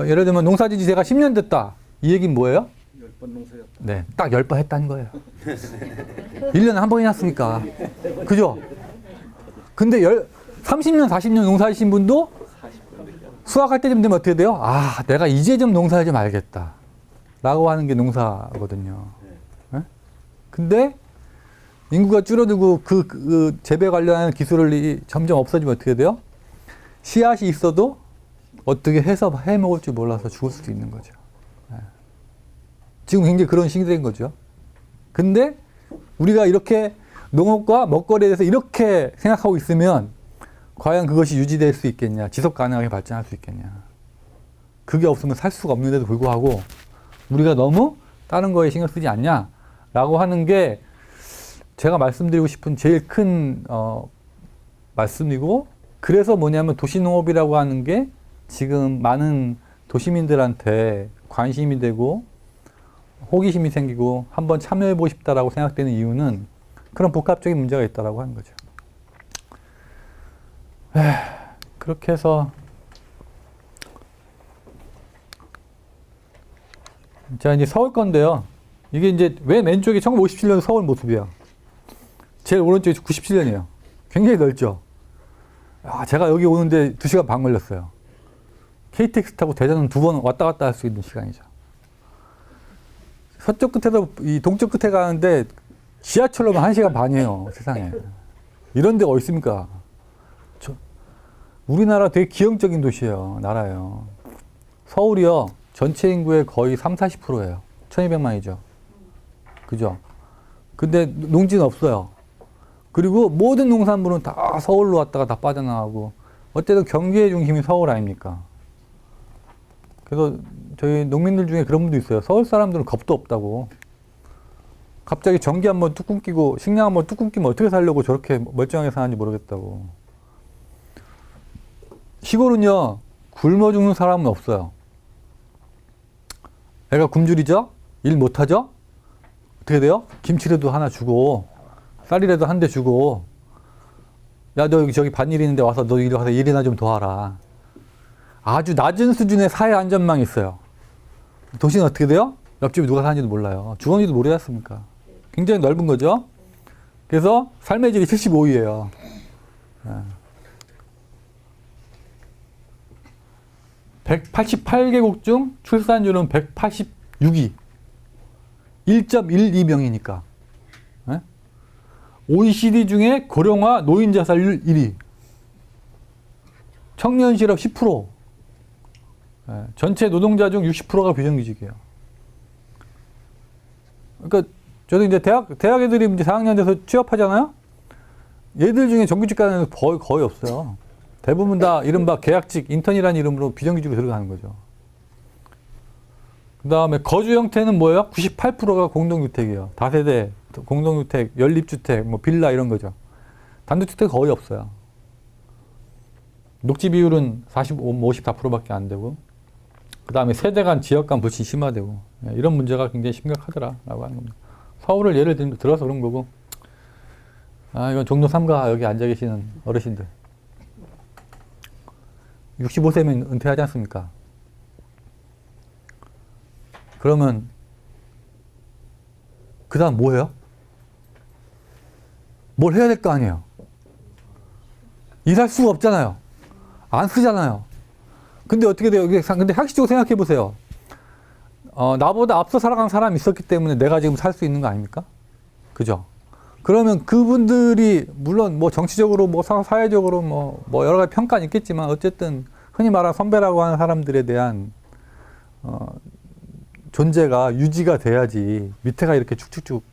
예를 들면 농사 진지 제가 10년 됐다. 이 얘기는 뭐예요? 10번 농사였다. 네, 딱 10번 했다는 거예요. 1년에 한 번이나 습니까? 그죠? 근데 30년, 40년 농사하신 분도 수확할 때쯤 되면 어떻게 돼요? 아, 내가 이제 좀 농사를 좀 알겠다. 라고 하는 게 농사거든요. 예? 근데 인구가 줄어들고 그 재배 관련한 기술이 점점 없어지면 어떻게 돼요? 씨앗이 있어도 어떻게 해서 해 먹을 줄 몰라서 죽을 수도 있는 거죠. 예. 지금 굉장히 그런 시대인 거죠. 근데 우리가 이렇게 농업과 먹거리에 대해서 이렇게 생각하고 있으면 과연 그것이 유지될 수 있겠냐, 지속 가능하게 발전할 수 있겠냐. 그게 없으면 살 수가 없는데도 불구하고 우리가 너무 다른 거에 신경 쓰지 않냐라고 하는 게 제가 말씀드리고 싶은 제일 큰 말씀이고, 그래서 뭐냐면 도시농업이라고 하는 게 지금 많은 도시민들한테 관심이 되고 호기심이 생기고 한번 참여해보고 싶다라고 생각되는 이유는 그런 복합적인 문제가 있다라고 하는 거죠. 그렇게 해서 자, 이제 서울 건데요. 이게 이제 맨 왼쪽이 1957년 서울 모습이야. 제일 오른쪽이 97년이에요. 굉장히 넓죠. 아, 제가 여기 오는데 2시간 반 걸렸어요. KTX 타고 대전은 2번 왔다 갔다 할 수 있는 시간이죠. 서쪽 끝에서 이 동쪽 끝에 가는데 지하철로만 1시간 반이에요. 세상에. 이런 데가 어디 있습니까? 우리나라 되게 기형적인 도시예요. 나라예요. 서울이요. 전체 인구의 거의 30-40%예요. 1200만이죠. 그죠? 근데 농지는 없어요. 그리고 모든 농산물은 다 서울로 왔다가 다 빠져나가고, 어쨌든 경기의 중심이 서울 아닙니까? 그래서 저희 농민들 중에 그런 분도 있어요. 서울 사람들은 겁도 없다고. 갑자기 전기 한번 뚝 끊기고 식량 한번 뚝 끊기면 어떻게 살려고 저렇게 멀쩡하게 사는지 모르겠다고. 시골은요, 굶어 죽는 사람은 없어요. 애가 굶주리죠? 일 못하죠? 어떻게 돼요? 김치라도 하나 주고 쌀이라도 한 대 주고, 야, 너 여기 저기 밭일 있는데 와서 너 이리 와서 일이나 좀 도와라. 아주 낮은 수준의 사회 안전망이 있어요. 도시는 어떻게 돼요? 옆집에 누가 사는지도 몰라요. 주거지도 모르지 않습니까? 굉장히 넓은 거죠. 그래서 삶의 질이 75위예요. 188개국 중 출산율은 186위. 1.12명이니까. OECD 중에 고령화 노인 자살률 1위. 청년 실업 10%. 전체 노동자 중 60%가 비정규직이에요. 그러니까 저도 이제 대학 애들이 이제 4학년 돼서 취업하잖아요. 얘들 중에 정규직 가는 애들 거의 없어요. 대부분 다 이른바 계약직, 인턴이라는 이름으로 비정규직으로 들어가는 거죠. 그 다음에 거주 형태는 뭐예요? 98%가 공동주택이에요. 다세대, 공동주택, 연립주택, 뭐 빌라 이런 거죠. 단독주택 거의 없어요. 녹지 비율은 54%밖에 안 되고, 그 다음에 세대 간, 지역 간 불신이 심화되고, 이런 문제가 굉장히 심각하더라라고 하는 겁니다. 서울을 예를 들어서 그런 거고, 아, 이건 종로 3가 여기 앉아 계시는 어르신들. 65세면 은퇴하지 않습니까? 그러면 그 다음 뭐예요? 뭘 해야 될 거 아니에요? 일할 수가 없잖아요. 안 쓰잖아요. 근데 어떻게 돼요? 근데 상식적으로 생각해 보세요. 나보다 앞서 살아간 사람이 있었기 때문에 내가 지금 살 수 있는 거 아닙니까? 그죠? 그러면 그분들이 물론 뭐 정치적으로 뭐 사회적으로 뭐 여러 가지 평가는 있겠지만, 어쨌든 흔히 말하는 선배라고 하는 사람들에 대한 존재가 유지가 돼야지 밑에가 이렇게 쭉쭉쭉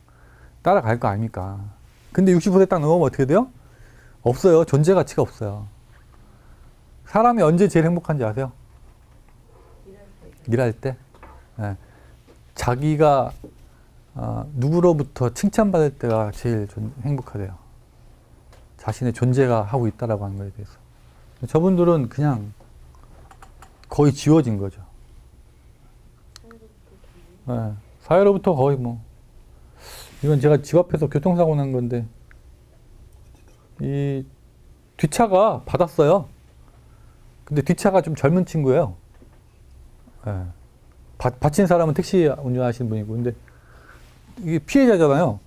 따라갈 거 아닙니까? 근데 65세 딱 넘으면 어떻게 돼요? 없어요. 존재 가치가 없어요. 사람이 언제 제일 행복한지 아세요? 일할 때. 네. 자기가 누구로부터 칭찬받을 때가 제일 행복하대요. 자신의 존재가 하고 있다라고 하는 거에 대해서. 저분들은 그냥 거의 지워진 거죠. 네. 사회로부터 거의 이건 제가 집 앞에서 교통사고 난 건데, 이 뒷차가 받았어요. 근데 뒷차가 좀 젊은 친구예요. 네. 받친 사람은 택시 운전하시는 분이고, 근데 이게 피해자잖아요.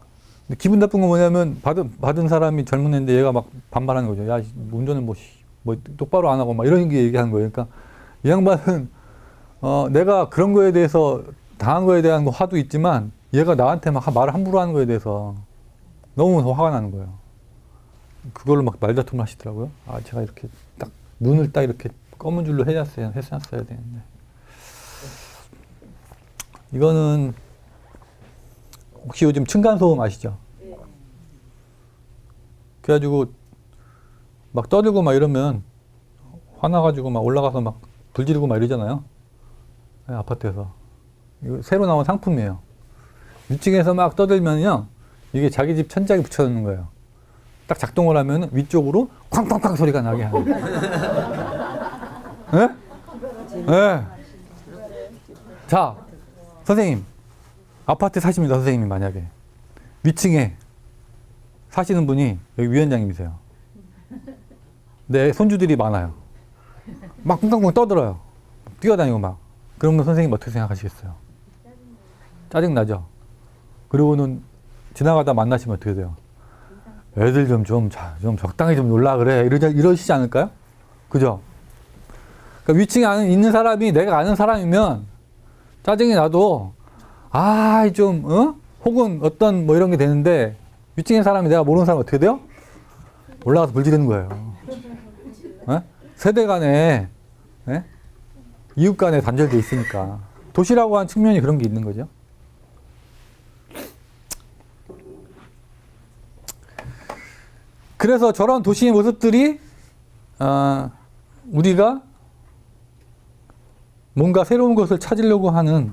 근데 기분 나쁜 건 뭐냐면, 받은 사람이 젊은 애인데 얘가 막 반발하는 거죠. 야, 운전은 뭐 똑바로 안 하고 막 이런 게 얘기하는 거예요. 그러니까 이 양반은 내가 그런 거에 대해서 당한 거에 대한 화도 있지만 얘가 나한테 막 말을 함부로 하는 거에 대해서 너무 화가 나는 거예요. 그걸로 막 말다툼을 하시더라고요. 아, 제가 이렇게 딱 눈을 딱 이렇게 검은 줄로 해놨어야 되는데. 이거는 혹시 요즘 층간소음 아시죠? 그래가지고 막 떠들고 막 이러면 화나가지고 막 올라가서 막 불 지르고 막 이러잖아요. 네, 아파트에서. 이거 새로 나온 상품이에요. 위층에서 막 떠들면요. 이게 자기 집 천장에 붙여놓는 거예요. 딱 작동을 하면 위쪽으로 쾅쾅쾅 소리가 나게 하는 거예요. 네? 네. 자, 선생님. 아파트에 사십니다, 선생님이 만약에. 위층에 사시는 분이 여기 위원장님이세요. 네, 손주들이 많아요. 막 쿵쾅쿵 떠들어요. 뛰어다니고 막. 그러면 선생님 어떻게 생각하시겠어요? 짜증나죠? 그리고는 지나가다 만나시면 어떻게 돼요? 애들 좀 적당히 좀 놀라 그래. 이러시지 않을까요? 그죠? 그러니까 위층에 있는 사람이 내가 아는 사람이면 짜증이 나도 혹은 어떤 뭐 이런 게 되는데 위층에 사람이 내가 모르는 사람 어떻게 돼요? 올라가서 불 지르는 거예요. 네? 세대 간에 네? 이웃 간에 단절돼 있으니까 도시라고 하는 측면이 그런 게 있는 거죠. 그래서 저런 도시의 모습들이 우리가 뭔가 새로운 것을 찾으려고 하는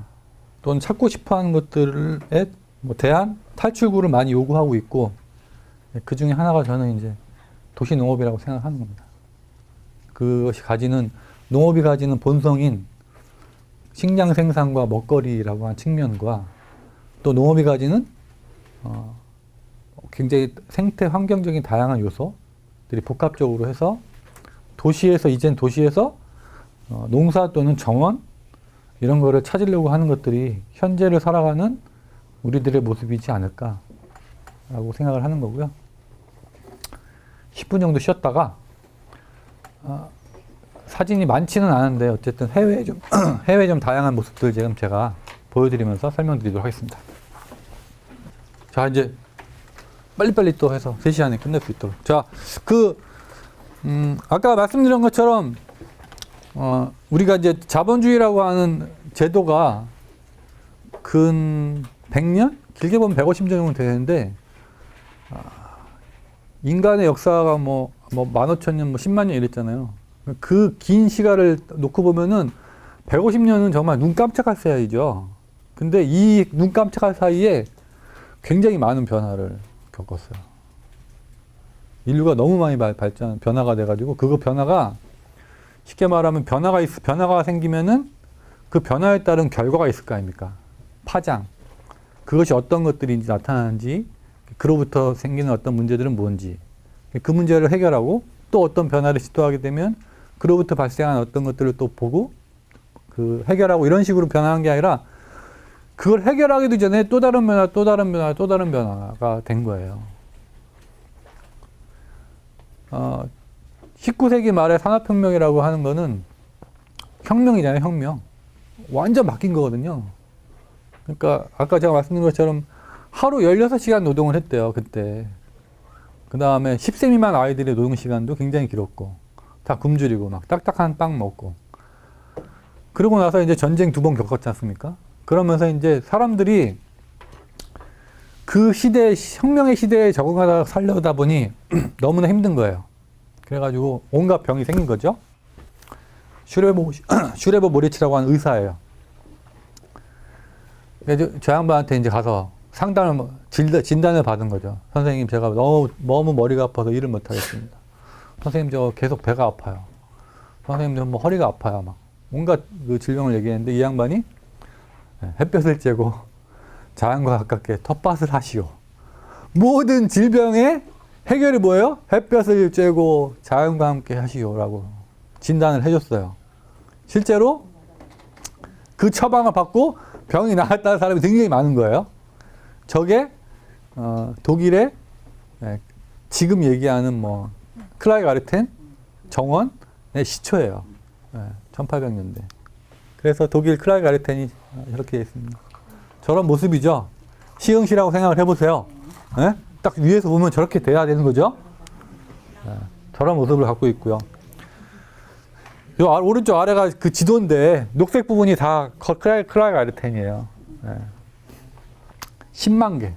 또는 찾고 싶어하는 것들에 대한 탈출구를 많이 요구하고 있고 그 중에 하나가 저는 이제 도시농업이라고 생각하는 겁니다. 농업이 가지는 본성인 식량 생산과 먹거리라고 하는 측면과 또 농업이 가지는 굉장히 생태 환경적인 다양한 요소들이 복합적으로 해서 도시에서 농사 또는 정원 이런 거를 찾으려고 하는 것들이 현재를 살아가는 우리들의 모습이지 않을까라고 생각을 하는 거고요. 10분 정도 쉬었다가 사진이 많지는 않은데 어쨌든 해외 좀 다양한 모습들 지금 제가 보여드리면서 설명드리도록 하겠습니다. 자, 이제 빨리빨리 또 해서 3시간에 끝낼 수 있도록. 자, 아까 말씀드린 것처럼 우리가 이제 자본주의라고 하는 제도가 근 100년? 길게 보면 150년 정도 되는데 인간의 역사가 뭐 15,000년, 10만 년 이랬잖아요. 그 긴 시간을 놓고 보면은 150년은 정말 눈 깜짝할 사이죠. 근데 이 눈 깜짝할 사이에 굉장히 많은 변화를 겪었어요. 인류가 너무 많이 변화가 돼가지고 그거 변화가 쉽게 말하면 변화가 생기면은 그 변화에 따른 결과가 있을 거 아닙니까? 파장. 그것이 어떤 것들인지 나타나는지, 그로부터 생기는 어떤 문제들은 뭔지, 그 문제를 해결하고 또 어떤 변화를 시도하게 되면 그로부터 발생한 어떤 것들을 또 보고 해결하고 이런 식으로 변화한 게 아니라 그걸 해결하기도 전에 또 다른 변화가 된 거예요. 19세기 말에 산업혁명이라고 하는 거는 혁명이잖아요, 혁명. 완전 바뀐 거거든요. 그러니까 아까 제가 말씀드린 것처럼 하루 16시간 노동을 했대요, 그때. 그 다음에 10세 미만 아이들의 노동시간도 굉장히 길었고 다 굶주리고 막 딱딱한 빵 먹고 그러고 나서 이제 전쟁 2번 겪었지 않습니까? 그러면서 이제 사람들이 그 혁명의 시대에 적응하다 살려다 보니 너무나 힘든 거예요. 그래가지고 온갖 병이 생긴 거죠. 슈레버 모리츠라고 하는 의사예요. 저 양반한테 이제 가서 진단을 받은 거죠. 선생님, 제가 너무 머리가 아파서 일을 못 하겠습니다. 선생님, 저 계속 배가 아파요. 선생님, 저 뭐 허리가 아파요. 막 온갖 그 질병을 얘기했는데 이 양반이 햇볕을 쬐고 자연과 가깝게 텃밭을 하시오. 모든 질병의 해결이 뭐예요? 햇볕을 쬐고 자연과 함께 하시오라고 진단을 해줬어요. 실제로 그 처방을 받고 병이 나았다는 사람이 굉장히 많은 거예요. 저게 독일의 지금 얘기하는 클라이가르텐 정원의 시초예요. 1800년대. 그래서 독일 클라이가 아르텐이 이렇게 되어 있습니다. 저런 모습이죠. 시흥시라고 생각을 해보세요. 예? 딱 위에서 보면 저렇게 돼야 되는 거죠. 예, 저런 모습을 갖고 있고요. 요 오른쪽 아래가 그 지도인데 녹색 부분이 다 클라이가 아르텐이에요. 예. 10만 개.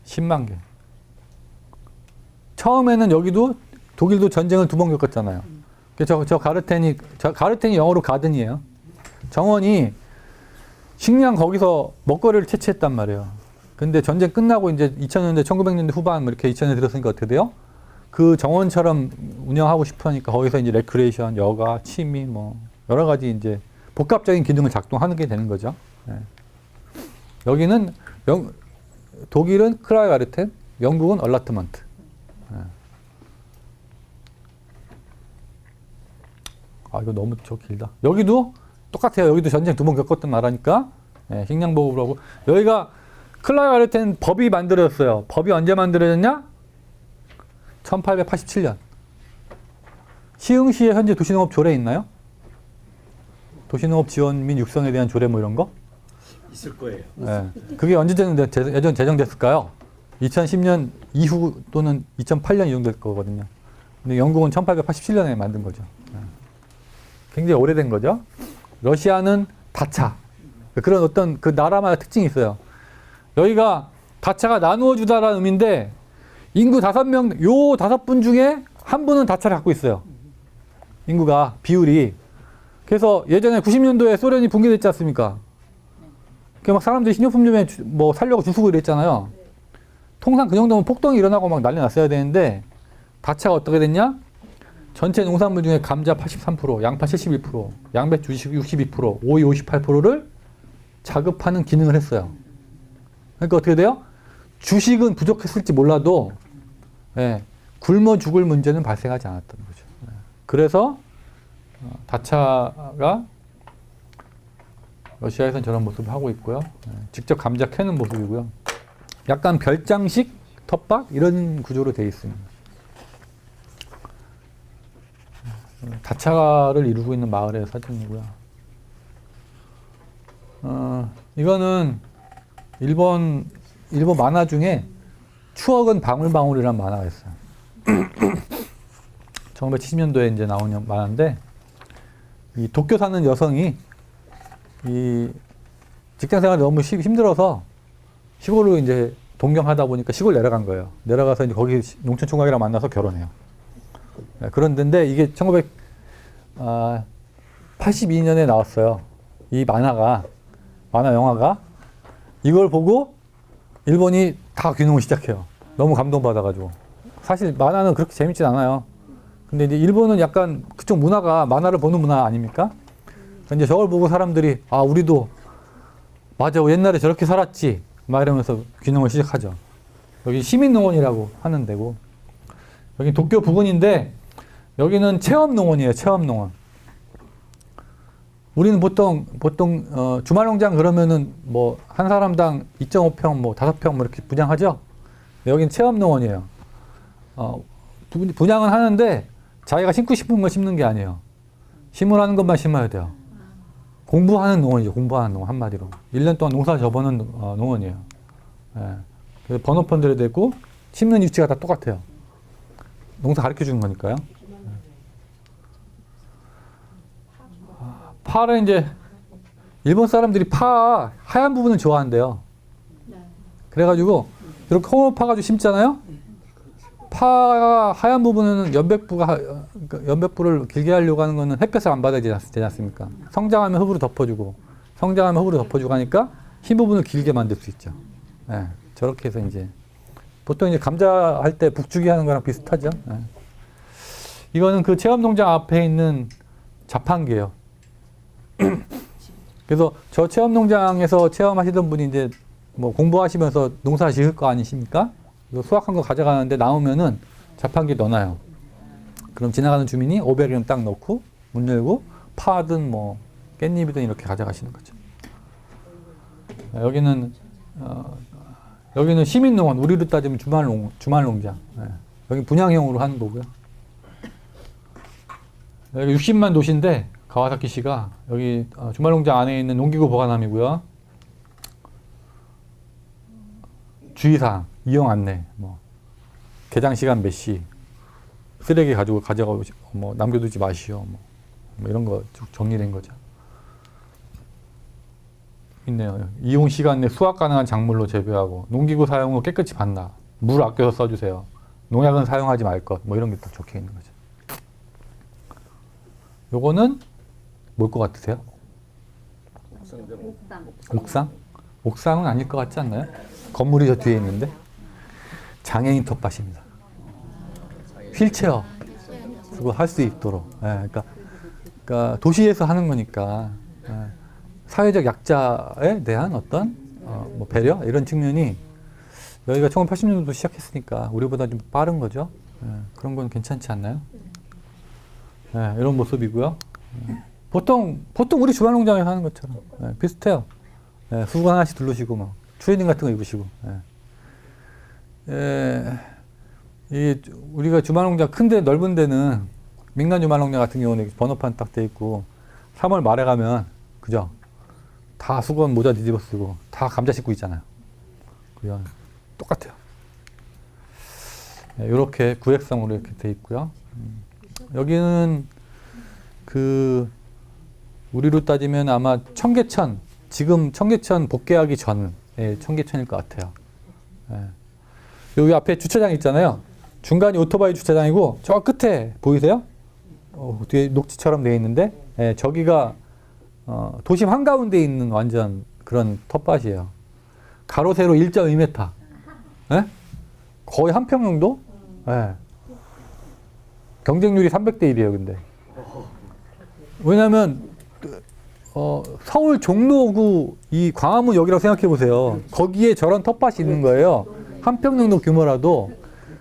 10만 개. 처음에는 여기도 독일도 전쟁을 2번 겪었잖아요. 저 가르텐이 영어로 가든이에요. 정원이 식량 거기서 먹거리를 채취했단 말이에요. 근데 전쟁 끝나고 이제 2000년대, 1900년대 후반 뭐 이렇게 2000년대 들었으니까 어떻게 돼요? 그 정원처럼 운영하고 싶어 하니까 거기서 이제 레크레이션, 여가, 취미 뭐 여러 가지 이제 복합적인 기능을 작동하는 게 되는 거죠. 예. 여기는 독일은 클라이가르텐, 영국은 얼라트먼트. 예. 아 이거 너무 길다. 여기도 똑같아요. 여기도 전쟁 2번 겪었던 나라니까 예, 식량 보급을 하고 여기가 클라이가르텐 법이 만들어졌어요. 법이 언제 만들어졌냐? 1887년. 시흥시에 현재 도시농업 조례 있나요? 도시농업 지원 및 육성에 대한 조례 뭐 이런 거? 있을 거예요. 예. 그게 언제 제정됐을까요? 2010년 이후 또는 2008년 이용될 거거든요. 근데 영국은 1887년에 만든 거죠. 예. 굉장히 오래된 거죠. 러시아는 다차. 그런 어떤 그 나라마다 특징이 있어요. 여기가 다차가 나누어 주다라는 의미인데 인구 5명, 요 5분 중에 한 분은 다차를 갖고 있어요. 인구가, 비율이. 그래서 예전에 90년도에 소련이 붕괴됐지 않습니까? 그 막 사람들이 식료품점에 뭐 살려고 줄 서고 이랬잖아요. 통상 그 정도면 폭동이 일어나고 막 난리 났어야 되는데 다차가 어떻게 됐냐? 전체 농산물 중에 감자 83%, 양파 71%, 양배추 62%, 오이 58%를 자급하는 기능을 했어요. 그러니까 어떻게 돼요? 주식은 부족했을지 몰라도 예, 굶어 죽을 문제는 발생하지 않았던 거죠. 예. 그래서 다차가 러시아에서는 저런 모습을 하고 있고요. 예, 직접 감자 캐는 모습이고요. 약간 별장식 텃밭 이런 구조로 되어 있습니다. 다차를 이루고 있는 마을의 사진이고요. 이거는 일본 만화 중에 추억은 방울방울이라는 만화가 있어요. 1970년도에 이제 나온 만화인데 이 도쿄 사는 여성이 이 직장 생활이 너무 힘들어서 시골로 이제 동경하다 보니까 시골 내려간 거예요. 내려가서 이제 거기 농촌 총각이랑 만나서 결혼해요. 그런 데인데 이게 1982년에 나왔어요. 이 만화 영화가 이걸 보고 일본이 다 귀농을 시작해요. 너무 감동받아가지고. 사실 만화는 그렇게 재밌진 않아요. 근데 이제 일본은 약간 그쪽 문화가 만화를 보는 문화 아닙니까? 이제 저걸 보고 사람들이 아 우리도 맞아 옛날에 저렇게 살았지 막 이러면서 귀농을 시작하죠. 여기 시민농원이라고 하는 데고 여기 도쿄 부근인데 여기는 체험농원이에요. 체험농원. 우리는 보통 주말농장 그러면은 뭐 한 사람당 2.5평 뭐 5평 뭐 이렇게 분양하죠. 여기는 체험농원이에요. 분양은 하는데 자기가 심고 싶은 거 심는 게 아니에요. 심으라는 것만 심어야 돼요. 공부하는 농원이죠. 공부하는 농원 한마디로. 1년 동안 농사 져보는 농원이에요. 예. 그래서 번호판들이 되고 심는 위치가 다 똑같아요. 농사 가르쳐 주는 거니까요. 파를 이제 일본 사람들이 파 하얀 부분을 좋아한대요. 그래가지고 이렇게 홈을 파가지고 심잖아요. 파 하얀 부분은 연백부를 길게 하려고 하는 거는 햇볕을 안 받아야 되지 않습니까? 성장하면 흙으로 덮어주고 하니까 흰 부분을 길게 만들 수 있죠. 예, 저렇게 해서 이제 보통 이제 감자 할 때 북주기 하는 거랑 비슷하죠. 예. 이거는 그 체험농장 앞에 있는 자판기예요. 그래서 저 체험농장에서 체험하시던 분이 이제 뭐 공부하시면서 농사 지을 거 아니십니까? 이거 수확한 거 가져가는데 남으면은 자판기에 넣어놔요. 그럼 지나가는 주민이 500원 딱 넣고 문 열고 파든 뭐 깻잎이든 이렇게 가져가시는 거죠. 여기는 시민농원, 우리로 따지면 주말농장. 여기 분양형으로 하는 거고요. 여기 60만 도시인데 가와사키시가 여기 주말농장 안에 있는 농기구 보관함이고요. 주의사항, 이용 안내, 뭐 개장 시간 몇 시, 쓰레기 가져가고 뭐 남겨두지 마시오, 뭐 이런 거 쭉 정리된 거죠. 있네요. 이용 시간 내 수확 가능한 작물로 재배하고 농기구 사용 후 깨끗이 반납, 물 아껴서 써주세요. 농약은 사용하지 말 것, 뭐 이런 게 딱 적혀 있는 거죠. 요거는 뭘 것 같으세요? 옥상? 옥상은 아닐 것 같지 않나요? 건물이 저 뒤에 있는데 장애인 텃밭입니다. 휠체어 쓰고 할 수 있도록. 예, 그러니까 도시에서 하는 거니까 사회적 약자에 대한 어떤 뭐 배려 이런 측면이 여기가 1980년도도 시작했으니까 우리보다 좀 빠른 거죠. 그런 건 괜찮지 않나요? 이런 모습이고요. 보통 우리 주말농장에서 하는 것처럼 비슷해요. 수건 하나씩 두르시고 막 트레이닝 같은 거 입으시고. 이 우리가 주말농장 큰데 넓은 데는 민간 주말농장 같은 경우는 번호판 딱 돼 있고 3월 말에 가면 그죠? 다 수건 모자 뒤집어 쓰고 다 감자 씻고 있잖아요. 그죠? 똑같아요. 이렇게 구획성으로 이렇게 돼 있고요. 여기는 우리로 따지면 아마 청계천, 지금 청계천 복개하기 전에 청계천일 것 같아요. 여기 앞에 주차장 있잖아요. 중간이 오토바이 주차장이고 저 끝에 보이세요? 뒤에 녹지처럼 되어 있는데 저기가 도심 한가운데 있는 완전 그런 텃밭이에요. 가로 세로 1.2m. 거의 한 평 정도? 경쟁률이 300대 1이에요, 근데. 왜냐면 서울 종로구 이 광화문역이라고 생각해 보세요. 거기에 저런 텃밭이 있는 거예요. 한 평 정도 규모라도.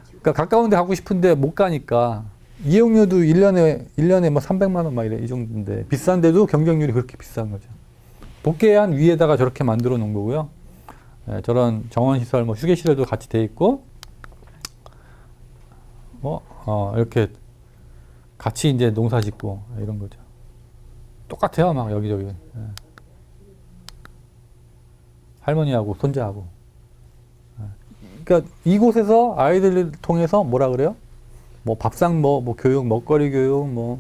그러니까 가까운 데 가고 싶은데 못 가니까 이용료도 1년에 뭐 300만 원 막 이래 이 정도인데 비싼데도 경쟁률이 그렇게 비싼 거죠. 복개한 위에다가 저렇게 만들어 놓은 거고요. 저런 정원 시설, 뭐 휴게 시설도 같이 돼 있고 이렇게 같이 이제 농사 짓고 이런 거죠. 똑같아요, 막 여기저기. 할머니하고 손자하고. 그러니까 이곳에서 아이들을 통해서 뭐라 그래요? 뭐 밥상 뭐 교육, 먹거리 교육, 뭐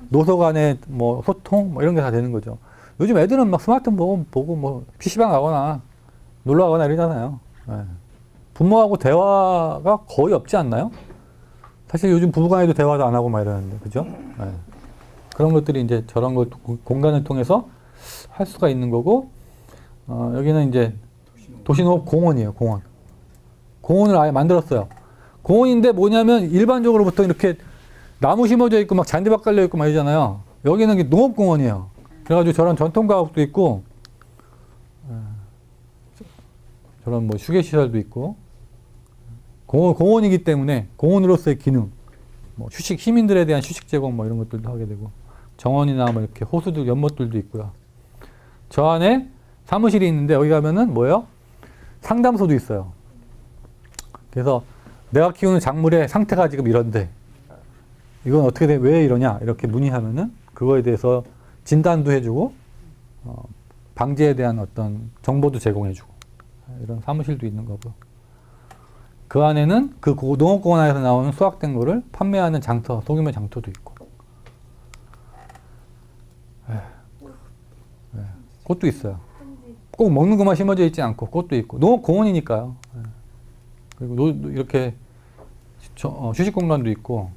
노소 간의 뭐 소통 뭐 이런 게 다 되는 거죠. 요즘 애들은 막 스마트폰 보고 뭐 PC방 가거나 놀러 가거나 이러잖아요. 부모하고 대화가 거의 없지 않나요? 사실 요즘 부부간에도 대화도 안 하고 막 이러는데, 그죠? 그런 것들이 이제 저런 걸 공간을 통해서 할 수가 있는 거고, 여기는 이제 도시농업 공원이에요, 공원. 공원을 아예 만들었어요. 공원인데 뭐냐면 일반적으로 보통 이렇게 나무 심어져 있고 막 잔디밭 깔려 있고 막 이러잖아요. 여기는 농업공원이에요. 그래가지고 저런 전통가옥도 있고, 저런 뭐 휴게시설도 있고, 공원이기 때문에 공원으로서의 기능, 뭐 휴식, 시민들에 대한 휴식 제공 뭐 이런 것들도 하게 되고, 정원이나 뭐 이렇게 호수들, 연못들도 있고요. 저 안에 사무실이 있는데 여기 가면은 뭐예요? 상담소도 있어요. 그래서 내가 키우는 작물의 상태가 지금 이런데 이건 어떻게 돼? 왜 이러냐? 이렇게 문의하면은 그거에 대해서 진단도 해주고 방제에 대한 어떤 정보도 제공해주고 이런 사무실도 있는 거고. 그 안에는 그 농업공원 안에서 나오는 수확된 거를 판매하는 장터, 소규모 장터도 있고. 꽃도 있어요. 꼭 먹는 것만 심어져 있지 않고 꽃도 있고. 농업공원이니까요. 그리고 이렇게 휴식 공간도 있고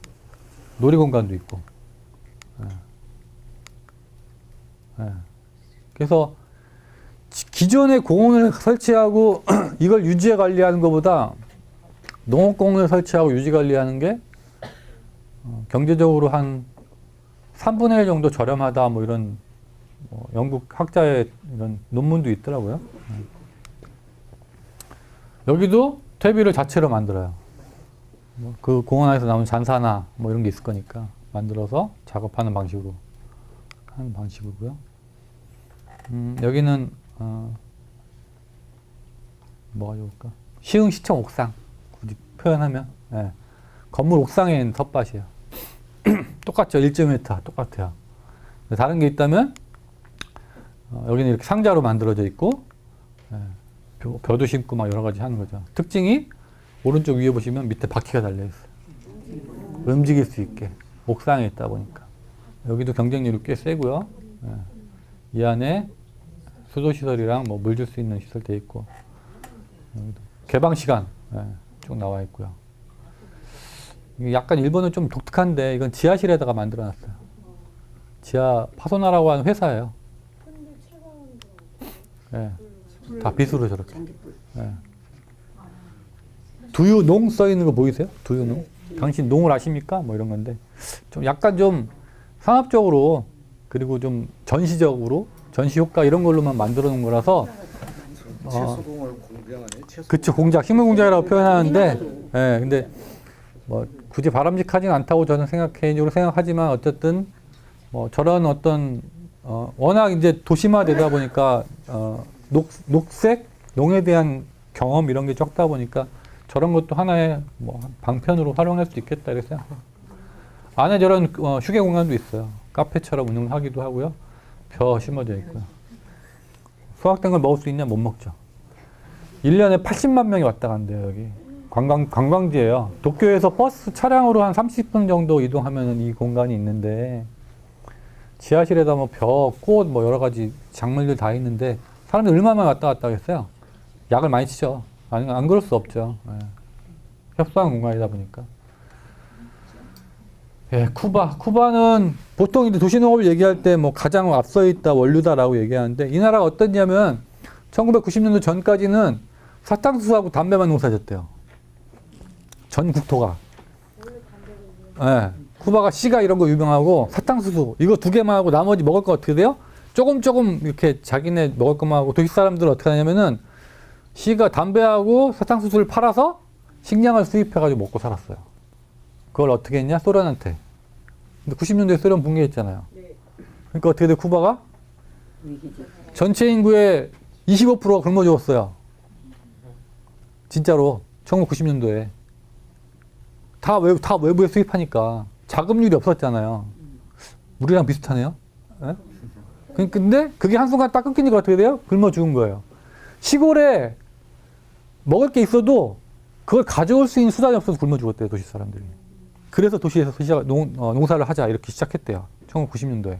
놀이 공간도 있고. 그래서 기존의 공원을 설치하고 이걸 유지해 관리하는 것보다 농업공원을 설치하고 유지 관리하는 게 경제적으로 한 3분의 1 정도 저렴하다 뭐 이런 영국 학자의 이런 논문도 있더라고요. 여기도 퇴비를 자체로 만들어요. 그 공원 안에서 나온 잔사나 뭐 이런 게 있을 거니까 만들어서 작업하는 방식으로 하는 방식이고요. 여기는 뭐가 좋을까? 시흥시청 옥상 굳이 표현하면 건물 옥상에 있는 텃밭이에요. 똑같죠. 1.1m 똑같아요. 다른 게 있다면 여기는 이렇게 상자로 만들어져 있고 벼도 심고 막 여러 가지 하는 거죠. 특징이 오른쪽 위에 보시면 밑에 바퀴가 달려 있어요. 움직일 수 있게 옥상에 있다 보니까 여기도 경쟁률이 꽤 세고요. 이 안에 수도 시설이랑 뭐 물 줄 수 있는 시설 돼 있고 여기도 개방 시간 쭉 나와 있고요. 이게 약간 일본은 좀 독특한데 이건 지하실에다가 만들어놨어요. 지하 파소나라고 하는 회사예요. 다 빗으로 저렇게. 두유농 써 있는 거 보이세요? 두유농. 당신 농을 아십니까? 뭐 이런 건데 좀 약간 좀 상업적으로 그리고 좀 전시적으로 전시 효과 이런 걸로만 만들어 놓은 거라서 채소공을 공장하네. 그쵸, 공작, 식물 공장이라고 표현하는데 근데 뭐 굳이 바람직하진 않다고 저는 개인적으로 생각하지만 어쨌든 뭐 저런 어떤 워낙 이제 도시화되다 보니까 녹색 농에 대한 경험 이런 게 적다 보니까 저런 것도 하나의 뭐 방편으로 활용할 수 있겠다 이렇게 생각해요. 안에 저런 휴게 공간도 있어요. 카페처럼 운영하기도 하고요. 벼 심어져 있고요. 수확된 걸 먹을 수 있냐? 못 먹죠. 1년에 80만 명이 왔다 간대요, 여기. 관광지예요. 도쿄에서 버스 차량으로 한 30분 정도 이동하면 이 공간이 있는데 지하실에다 뭐 벼, 꽃, 뭐 여러 가지 작물들 다 있는데 사람들이 얼마나 왔다 갔다 하겠어요? 약을 많이 치죠. 안 그럴 수 없죠. 협소한 공간이다 보니까. 쿠바는 보통 이제 도시농업을 얘기할 때 뭐 가장 앞서 있다, 원류다라고 얘기하는데 이 나라가 어떠냐면 1990년도 전까지는 사탕수수하고 담배만 농사졌대요. 전 국토가. 쿠바가 시가 이런 거 유명하고 사탕수수 이거 두 개만 하고 나머지 먹을 거 어떻게 돼요? 조금 이렇게 자기네 먹을 것만 하고 도시 사람들은 어떻게 하냐면은 시가 담배하고 사탕수수를 팔아서 식량을 수입해가지고 먹고 살았어요. 그걸 어떻게 했냐? 소련한테. 근데 90년도에 소련 붕괴했잖아요. 그러니까 어떻게 돼? 쿠바가? 전체 인구의 25%가 굶어 죽었어요. 진짜로. 1990년도에. 다 외부에 수입하니까. 자급률이 없었잖아요. 우리랑 비슷하네요. 근데 그게 한순간 딱 끊기니까 어떻게 돼요? 굶어 죽은 거예요. 시골에 먹을 게 있어도 그걸 가져올 수 있는 수단이 없어서 굶어 죽었대요, 도시 사람들이. 그래서 도시에서 농사를 하자 이렇게 시작했대요. 1990년도에.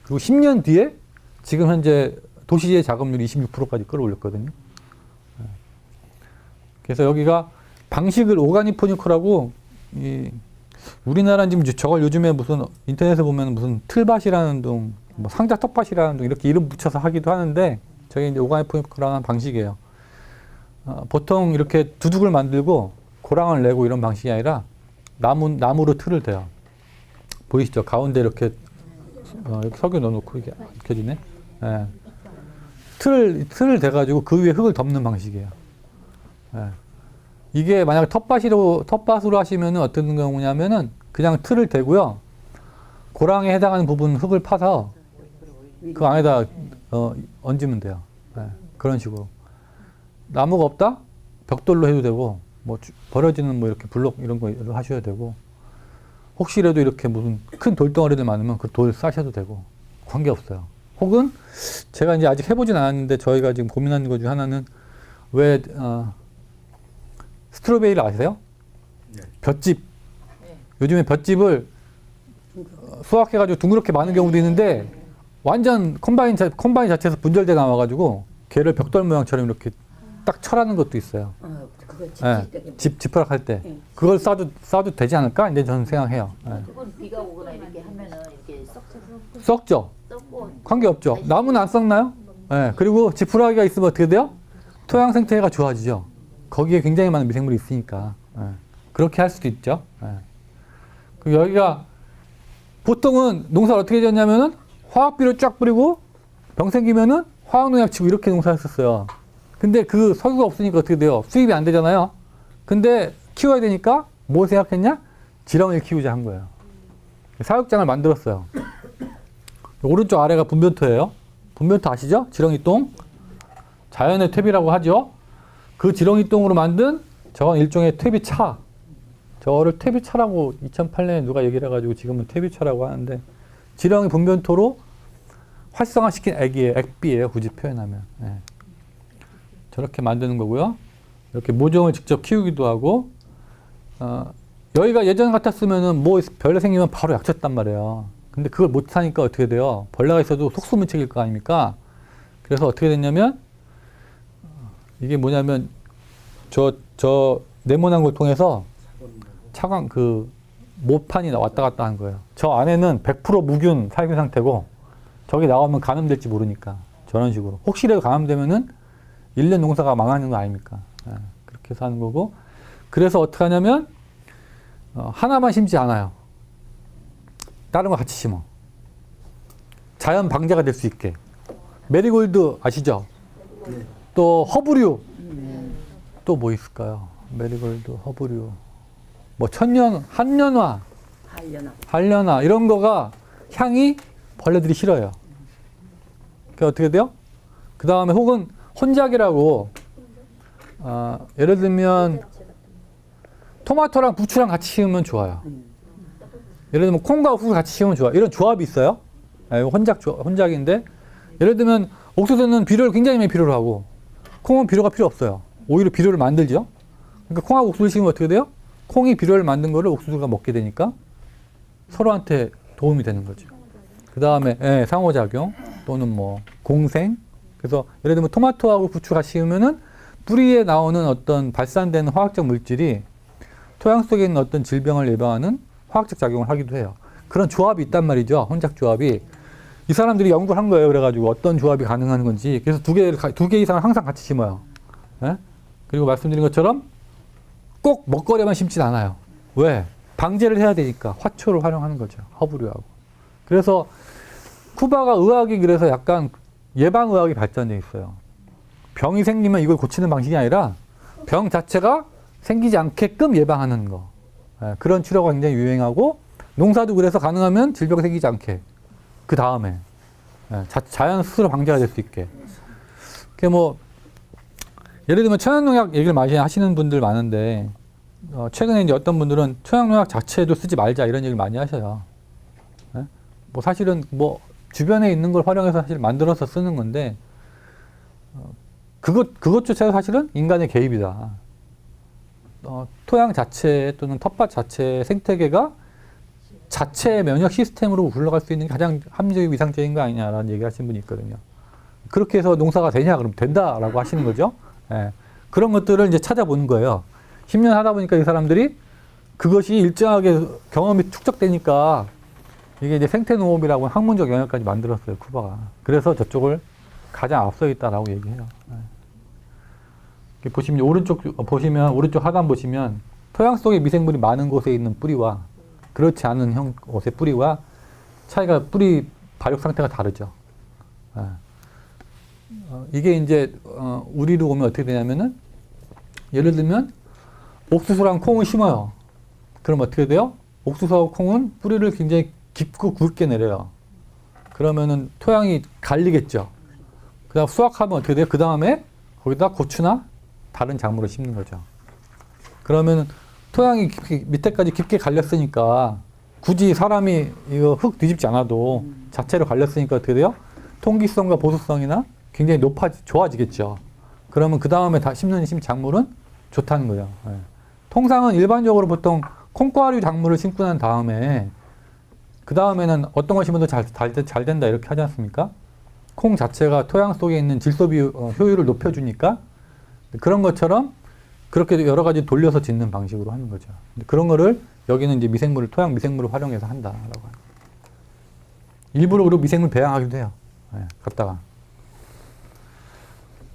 그리고 10년 뒤에 지금 현재 도시의 자급률이 26%까지 끌어올렸거든요. 그래서 여기가 방식을 오가니포니크라고 우리나라는 지금 저걸 요즘에 무슨 인터넷에 보면 무슨 틀밭이라는 둥, 뭐 상자 텃밭이라는 둥 이렇게 이름 붙여서 하기도 하는데 저게 이제 오가니포니크라는 방식이에요. 보통 이렇게 두둑을 만들고 고랑을 내고 이런 방식이 아니라 나무로 틀을 대요. 보이시죠? 가운데 이렇게 석유 넣어놓고 이게 켜지네. 틀을 대가지고 그 위에 흙을 덮는 방식이에요. 이게 만약에 텃밭으로 하시면은 어떤 경우냐면은 그냥 틀을 대고요. 고랑에 해당하는 부분 흙을 파서 그 안에다 얹으면 돼요. 그런 식으로. 나무가 없다? 벽돌로 해도 되고, 뭐 버려지는 뭐 이렇게 블록 이런 거 하셔야 되고, 혹시라도 이렇게 무슨 큰 돌덩어리들 많으면 그 돌 싸셔도 되고, 관계없어요. 혹은 제가 이제 아직 해보진 않았는데 저희가 지금 고민하는 것 중에 하나는 왜 스트로베리를 아세요? 볏짚. 요즘에 볏짚을 수확해가지고 둥그렇게 많은 경우도 있는데 완전 컴바인 자체에서 분절돼 나와가지고 걔를 벽돌 모양처럼 이렇게 딱 철하는 것도 있어요. 지푸락할 때. 그걸 싸도 되지 않을까? 이제 저는 생각해요. 그건 비가 오거나 이렇게 하면은 이렇게 썩죠? 관계없죠. 나무는 안 썩나요? 그리고 지푸라기가 있으면 어떻게 돼요? 토양 생태계가 좋아지죠. 거기에 굉장히 많은 미생물이 있으니까. 그렇게 할 수도 있죠. 그리고 여기가 보통은 농사를 어떻게 지었냐면은 화학비료 쫙 뿌리고 병 생기면은 화학농약 치고 이렇게 농사했었어요. 근데 그 석유가 없으니까 어떻게 돼요? 수입이 안 되잖아요. 근데 키워야 되니까 뭐 생각했냐? 지렁이를 키우자 한 거예요. 사육장을 만들었어요. 오른쪽 아래가 분변토예요. 분변토 아시죠? 지렁이똥. 자연의 퇴비라고 하죠. 그 지렁이똥으로 만든 저건 일종의 퇴비차. 저를 퇴비차라고 2008년에 누가 얘기를 해가지고 지금은 퇴비차라고 하는데 지렁이 분변토로 활성화시킨 액비예요. 굳이 표현하면. 예. 저렇게 만드는 거고요. 이렇게 모종을 직접 키우기도 하고 여기가 예전 같았으면은 뭐 벌레 생기면 바로 약쳤단 말이에요. 근데 그걸 못 하니까 어떻게 돼요? 벌레가 있어도 속수무책일 거 아닙니까? 그래서 어떻게 됐냐면 이게 뭐냐면 저 네모난 걸 통해서 차광 그 모판이 왔다 갔다 하는 거예요. 저 안에는 100% 무균 살균 상태고 저기 나오면 감염될지 모르니까 저런 식으로 혹시라도 감염되면은 1년 농사가 망하는 거 아닙니까? 예, 그렇게 해서 하는 거고 그래서 어떻게 하냐면 하나만 심지 않아요. 다른 거 같이 심어. 자연 방제가 될 수 있게. 메리골드 아시죠? 또 허브류. 또 뭐 있을까요? 메리골드, 허브류. 뭐 천년, 한년화, 한련화 이런 거가 향이 벌레들이 싫어요. 그러니까 어떻게 돼요? 그 다음에 혹은 혼작이라고 예를 들면 토마토랑 부추랑 같이 심으면 좋아요. 예를 들면 콩과 옥수수 같이 심으면 좋아요. 이런 조합이 있어요. 혼작인데 예를 들면 옥수수는 비료를 굉장히 많이 필요로 하고 콩은 비료가 필요 없어요. 오히려 비료를 만들죠. 그러니까 콩하고 옥수수를 심으면 어떻게 돼요? 콩이 비료를 만든 거를 옥수수가 먹게 되니까 서로한테 도움이 되는 거죠. 그 다음에 상호작용 또는 뭐 공생. 그래서 예를 들면 토마토하고 부추가 심으면은 뿌리에 나오는 어떤 발산되는 화학적 물질이 토양 속에 있는 어떤 질병을 예방하는 화학적 작용을 하기도 해요. 그런 조합이 있단 말이죠. 혼작 조합이. 이 사람들이 연구를 한 거예요. 그래가지고 어떤 조합이 가능한 건지. 그래서 두 개 이상을 항상 같이 심어요. 예? 그리고 말씀드린 것처럼 꼭 먹거리만 심진 않아요. 왜? 방제를 해야 되니까 화초를 활용하는 거죠. 허브류하고. 그래서 쿠바가 의학이 그래서 약간 예방의학이 발전돼 있어요. 병이 생기면 이걸 고치는 방식이 아니라 병 자체가 생기지 않게끔 예방하는 거. 그런 치료가 굉장히 유행하고 농사도 그래서 가능하면 질병이 생기지 않게 그 다음에 자연 스스로 방제가 될 수 있게. 그게 뭐 예를 들면 천연농약 얘기를 많이 하시는 분들 많은데 최근에 이제 어떤 분들은 천연농약 자체도 쓰지 말자 이런 얘기를 많이 하셔요. 뭐 사실은 뭐 주변에 있는 걸 활용해서 사실 만들어서 쓰는 건데 그것조차 사실은 인간의 개입이다. 토양 자체 또는 텃밭 자체 생태계가 자체 면역 시스템으로 굴러갈 수 있는 게 가장 합리적이고 이상적인 거 아니냐라는 얘기 하시는 분이 있거든요. 그렇게 해서 농사가 되냐? 그럼 된다라고 하시는 거죠. 예. 그런 것들을 이제 찾아보는 거예요. 10년 하다 보니까 이 사람들이 그것이 일정하게 경험이 축적되니까 이게 이제 생태농업이라고 학문적 영역까지 만들었어요. 쿠바가. 그래서 저쪽을 가장 앞서 있다라고 얘기해요. 예. 보시면 오른쪽 하단 보시면 토양 속에 미생물이 많은 곳에 있는 뿌리와 그렇지 않은 곳의 뿌리와 차이가 뿌리 발육 상태가 다르죠. 예. 이게 이제 우리로 보면 어떻게 되냐면은 예를 들면 옥수수랑 콩을 심어요. 그럼 어떻게 돼요? 옥수수하고 콩은 뿌리를 굉장히 깊고 굵게 내려요. 그러면은 토양이 갈리겠죠. 그다음 수확하면 어떻게 돼요? 그 다음에 거기다 고추나 다른 작물을 심는 거죠. 그러면 토양이 밑에까지 깊게 갈렸으니까 굳이 사람이 이거 흙 뒤집지 않아도 자체로 갈렸으니까 어떻게 돼요? 통기성과 보수성이나 굉장히 좋아지겠죠. 그러면 그 다음에 다 심는 작물은 좋다는 거예요. 예. 통상은 일반적으로 보통 콩과류 작물을 심고 난 다음에 그 다음에는 어떤 걸 심어도 잘 된다 이렇게 하지 않습니까? 콩 자체가 토양 속에 있는 질소 효율을 높여주니까 그런 것처럼 그렇게 여러 가지 돌려서 짓는 방식으로 하는 거죠. 그런 거를 여기는 이제 토양 미생물을 활용해서 한다라고 합니다. 일부러 그리고 미생물 배양하기도 해요. 예, 갖다가.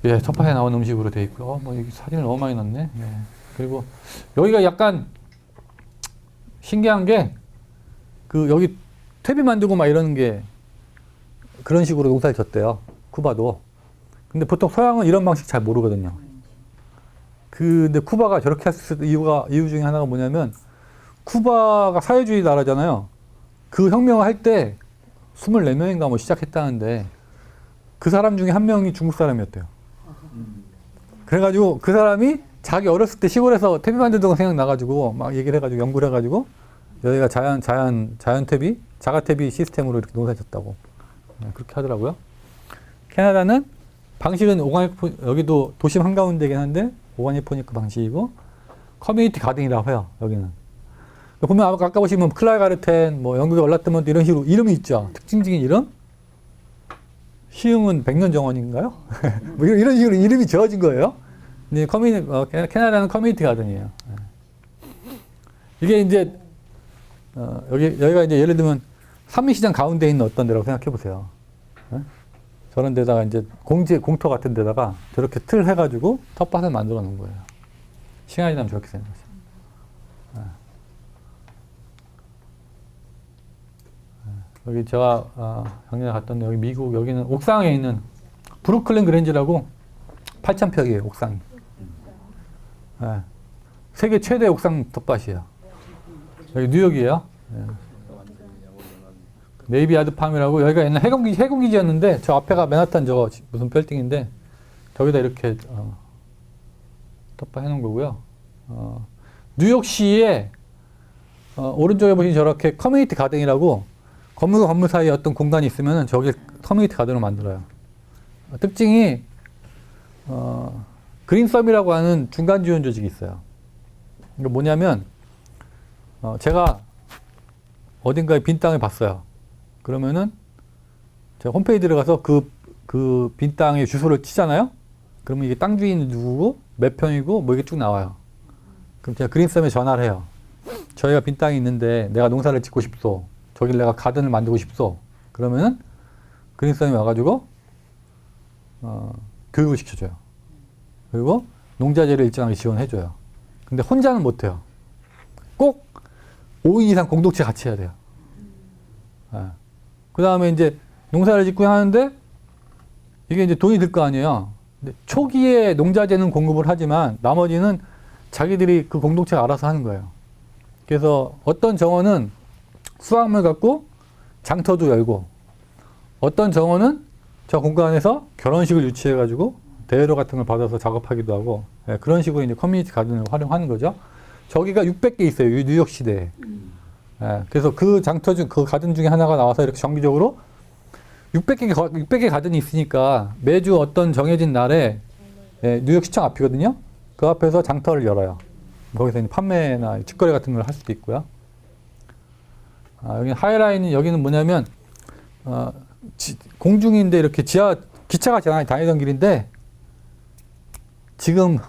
예, 텃밭에 나온 음식으로 되어 있고요. 뭐 여기 사진을 너무 많이 넣네. 예. 그리고 여기가 약간 신기한 게 여기 퇴비 만들고 막 이러는 게 그런 식으로 농사를 졌대요. 쿠바도. 근데 보통 서양은 이런 방식 잘 모르거든요. 근데 쿠바가 저렇게 했을 이유 중에 하나가 뭐냐면 쿠바가 사회주의 나라잖아요. 그 혁명을 할 때 24명인가 뭐 시작했다는데 그 사람 중에 한 명이 중국 사람이었대요. 그래가지고 그 사람이 자기 어렸을 때 시골에서 퇴비 만들던 거 생각나가지고 막 얘기를 해가지고 연구를 해가지고 여기가 자연 퇴비, 자가 퇴비 시스템으로 이렇게 농사 짓다고 그렇게 하더라고요. 캐나다는 방식은 여기도 도심 한가운데긴 한데 오가니포니크 방식이고 커뮤니티 가든이라고 해요. 여기는 보면 아까 보시면 클라이가르텐, 뭐 영국의 얼라트먼트 이런 식으로 이름이 있죠. 특징적인 이름. 시흥은 100년 정원인가요? 뭐 이런 식으로 이름이 지어진 거예요. 근데 캐나다는 커뮤니티 가든이에요. 이게 이제 여기가 이제 예를 들면 산미시장 가운데 있는 어떤 데라고 생각해 보세요. 저런 데다가 이제 공터 같은 데다가 저렇게 틀 해가지고 텃밭을 만들어 놓은 거예요. 시간이 지나면 저렇게 되는 거죠. 여기 제가 작년에 갔던 여기 미국 여기는 옥상에 있는 브루클린 그랜지라고 8,000평이에요. 옥상이. 세계 최대 옥상 텃밭이에요. 여기 뉴욕이에요. 네이비 야드 팜이라고 여기가 옛날 해군기지였는데 저 앞에가 맨하탄 저거 무슨 빌딩인데 저기다 이렇게 텃밭 해놓은 거고요. 뉴욕시에 오른쪽에 보시면 저렇게 커뮤니티 가든이라고 건물과 건물 사이에 어떤 공간이 있으면 저기 커뮤니티 가든을 만들어요. 특징이 그린썸이라고 하는 중간 지원 조직이 있어요. 이게 뭐냐면 제가 어딘가에 빈 땅을 봤어요. 그러면은 제가 홈페이지 들어가서 그 빈 땅의 주소를 치잖아요. 그러면 이게 땅 주인이 누구고 몇 평이고 뭐 이게 쭉 나와요. 그럼 제가 그린썸에 전화를 해요. 저희가 빈 땅이 있는데 내가 농사를 짓고 싶소. 저길 내가 가든을 만들고 싶소. 그러면은 그린썸이 와가지고 교육을 시켜줘요. 그리고 농자재를 일정하게 지원해줘요. 근데 혼자는 못해요. 꼭 5인 이상 공동체 같이 해야 돼요. 그 다음에 이제 농사를 짓고 하는데 이게 이제 돈이 들 거 아니에요. 근데 초기에 농자재는 공급을 하지만 나머지는 자기들이 그 공동체가 알아서 하는 거예요. 그래서 어떤 정원은 수확물 갖고 장터도 열고 어떤 정원은 저 공간에서 결혼식을 유치해가지고 대회로 같은 걸 받아서 작업하기도 하고 그런 식으로 이제 커뮤니티 가든을 활용하는 거죠. 저기가 600개 있어요. 뉴욕 시대에. 그래서 그 장터 중, 그 가든 중에 하나가 나와서 이렇게 정기적으로 600개 가든이 있으니까 매주 어떤 정해진 날에 뉴욕 시청 앞이거든요. 그 앞에서 장터를 열어요. 거기서 이제 판매나 직거래 같은 걸 할 수도 있고요. 여기 하이라인은 여기는 뭐냐면 공중인데 이렇게 기차가 다니던 길인데 지금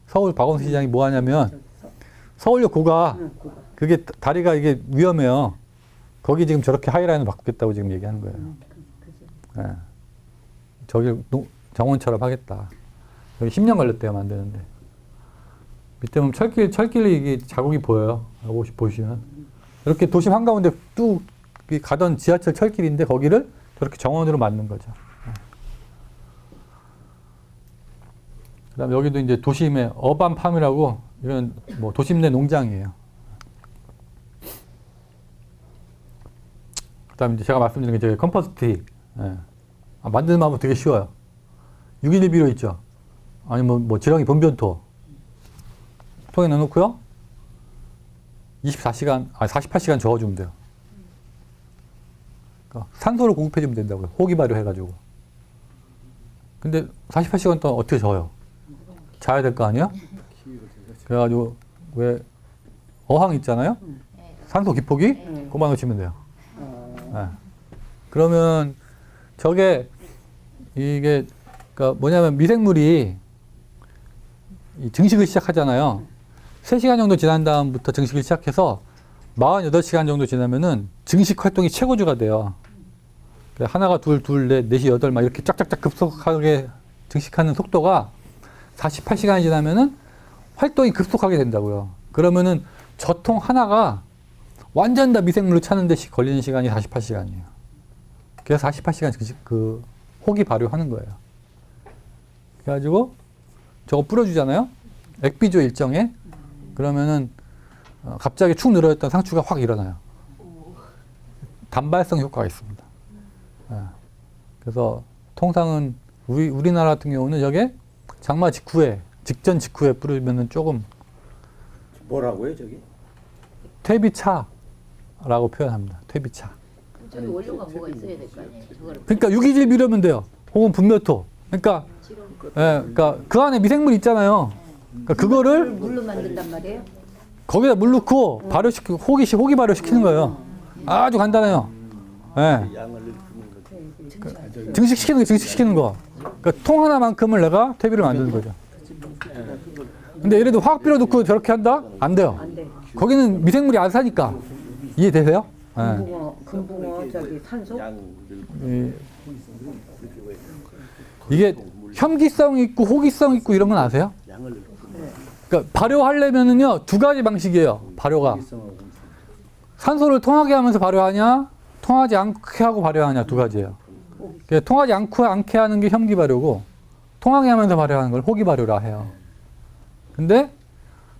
서울 박원순 시장이 뭐 하냐면 서울역 고가 그게 다리가 이게 위험해요. 거기 지금 저렇게 하이라인을 바꾸겠다고 지금 얘기하는 거예요. 저기 정원처럼 하겠다. 여기 10년 걸렸대요 만드는데. 밑에 보면 철길이 이게 자국이 보여요. 보시면 이렇게 도심 한가운데 뚝 가던 지하철 철길인데 거기를 저렇게 정원으로 만든 거죠. 그다음 여기도 이제 도심의 어반팜이라고 이런 뭐 도심 내 농장이에요. 그다음 이제 제가 말씀드린 게 저기 컴포스트 만드는 방법 되게 쉬워요. 6.12 비료 있죠. 아니면 뭐 지렁이 분변토 통에 넣어놓고요. 48시간 저어주면 돼요. 그러니까 산소를 공급해주면 된다고요. 호기 발효해가지고. 근데 48시간 동안 어떻게 저어요? 자야 될 거 아니에요? 그래가지고 왜 어항 있잖아요. 산소 기폭이 그만 놓치면 돼요. 그러면 이게 그러니까 뭐냐면 미생물이 증식을 시작하잖아요. 3시간 정도 지난 다음부터 증식을 시작해서 48시간 정도 지나면은 증식 활동이 최고조가 돼요. 하나가 둘, 넷이 여덟 막 이렇게 쫙쫙쫙 급속하게 증식하는 속도가 48시간이 지나면은 활동이 급속하게 된다고요. 그러면은 저통 하나가 완전 다 미생물을 찾는 데 걸리는 시간이 48시간이에요. 그래서 48시간 증식 호기 발효하는 거예요. 그래가지고 저거 뿌려주잖아요. 액비조 일정에. 그러면은 갑자기 축 늘어졌던 상추가 확 일어나요. 단발성 효과가 있습니다. 그래서 통상은 우리나라 같은 경우는 저게 장마 직후에 직전 직후에 뿌리면은 조금 뭐라고요 저기? 퇴비차라고 표현합니다. 퇴비차. 저기 원료가 뭐가 있어야 될 거 아니에요. 저거를 그러니까 유기질 비료면 돼요. 혹은 분묘토. 그러니까 그러니까 그 안에 미생물 있잖아요. 그러니까 그거를 물로 만든단 말이에요. 거기다 물 넣고 발효시키고 호기 발효시키는 거예요. 아주 간단해요. 예. 양을 넣는 거지. 증식시키는 거. 그러니까 통 하나만큼을 내가 퇴비를 만드는 거죠. 근데 예를 들어 화학비료 넣고 저렇게 한다? 안 돼요. 안 돼. 거기는 미생물이 안 사니까. 이해되세요? 예. 금붕어 저기 산소. 양 넣고 이게 혐기성 있고 호기성 있고 이런 건 아세요? 양을 넣고 그러니까 발효하려면은요 두 가지 방식이에요. 발효가 산소를 통하게 하면서 발효하냐, 통하지 않게 하고 발효하냐 두 가지예요. 그러니까 통하지 않게 하는 게 혐기 발효고, 통하게 하면서 발효하는 걸 호기 발효라 해요. 근데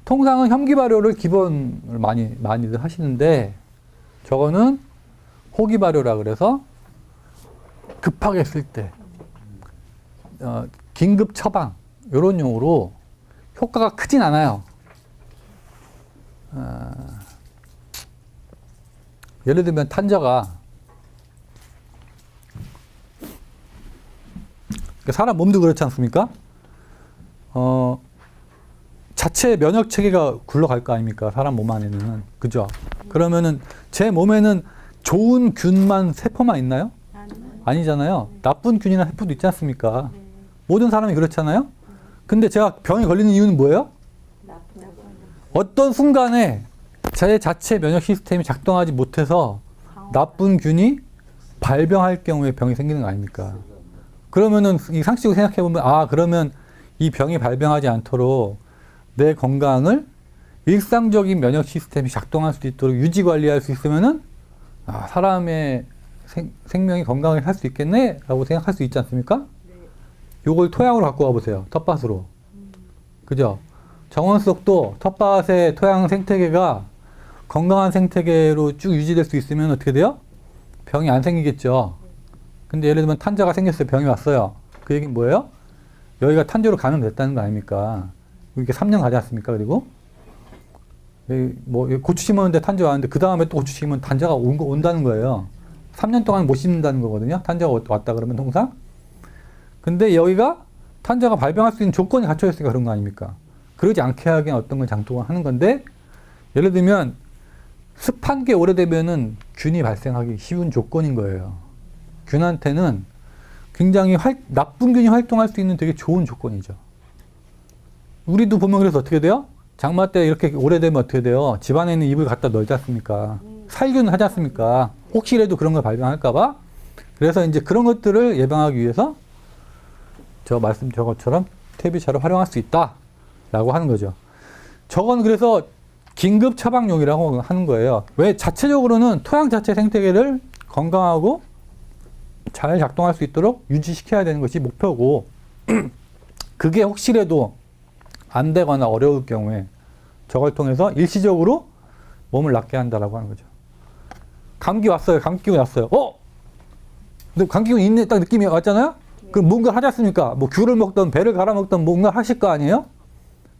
통상은 혐기 발효를 기본을 많이들 하시는데, 저거는 호기 발효라 그래서 급하게 쓸 때, 긴급 처방 이런 용으로 효과가 크진 않아요. 예를 들면 탄저가 사람 몸도 그렇지 않습니까? 자체 면역 체계가 굴러갈 거 아닙니까? 사람 몸 안에는. 그죠? 그러면은 제 몸에는 좋은 균만 세포만 있나요? 아니잖아요. 나쁜 균이나 세포도 있지 않습니까? 모든 사람이 그렇잖아요. 근데 제가 병에 걸리는 이유는 뭐예요? 어떤 순간에 제 자체 면역 시스템이 작동하지 못해서 나쁜 균이 발병할 경우에 병이 생기는 거 아닙니까? 그러면은 이 상식적으로 생각해 보면, 아, 그러면 이 병이 발병하지 않도록 내 건강을 일상적인 면역 시스템이 작동할 수 있도록 유지 관리할 수 있으면은, 아, 사람의 생명이 건강하게 살 수 있겠네? 라고 생각할 수 있지 않습니까? 요걸 토양으로 갖고 와보세요. 텃밭으로. 그죠? 정원 속도 텃밭의 토양 생태계가 건강한 생태계로 쭉 유지될 수 있으면 어떻게 돼요? 병이 안 생기겠죠. 근데 예를 들면 탄저가 생겼어요. 병이 왔어요. 그 얘기는 뭐예요? 여기가 탄저로 감염됐다는 거 아닙니까? 이렇게 3년 가지 않습니까? 그리고 뭐 고추 심었는데 탄저 왔는데 그 다음에 또 고추 심으면 탄저가 온다는 거예요. 3년 동안 못 심는다는 거거든요. 탄저가 왔다 그러면 통상. 근데 여기가 탄저가 발병할 수 있는 조건이 갖춰져 있으니까 그런 거 아닙니까? 그러지 않게 하기 위한 어떤 걸 장동하는 건데, 예를 들면 습한 게 오래되면은 균이 발생하기 쉬운 조건인 거예요. 균한테는 굉장히 나쁜 균이 활동할 수 있는 되게 좋은 조건이죠. 우리도 보면 그래서 어떻게 돼요? 장마 때 이렇게 오래되면 어떻게 돼요? 집안에 있는 이불 갖다 널지 않습니까? 살균 하지 않습니까? 혹시라도 그런 걸 발병할까봐. 그래서 이제 그런 것들을 예방하기 위해서 저것처럼 퇴비차를 활용할 수 있다라고 하는 거죠. 저건 그래서 긴급 처방용이라고 하는 거예요. 왜? 자체적으로는 토양 자체 생태계를 건강하고 잘 작동할 수 있도록 유지시켜야 되는 것이 목표고, 그게 혹시라도 안 되거나 어려울 경우에 저걸 통해서 일시적으로 몸을 낫게 한다라고 하는 거죠. 감기 왔어요. 감기가 왔어요. 근데 감기가 있네 딱 느낌이 왔잖아요. 그럼 뭔가 하지 않습니까? 뭐 귤을 먹던 배를 갈아 먹던 뭔가 하실 거 아니에요?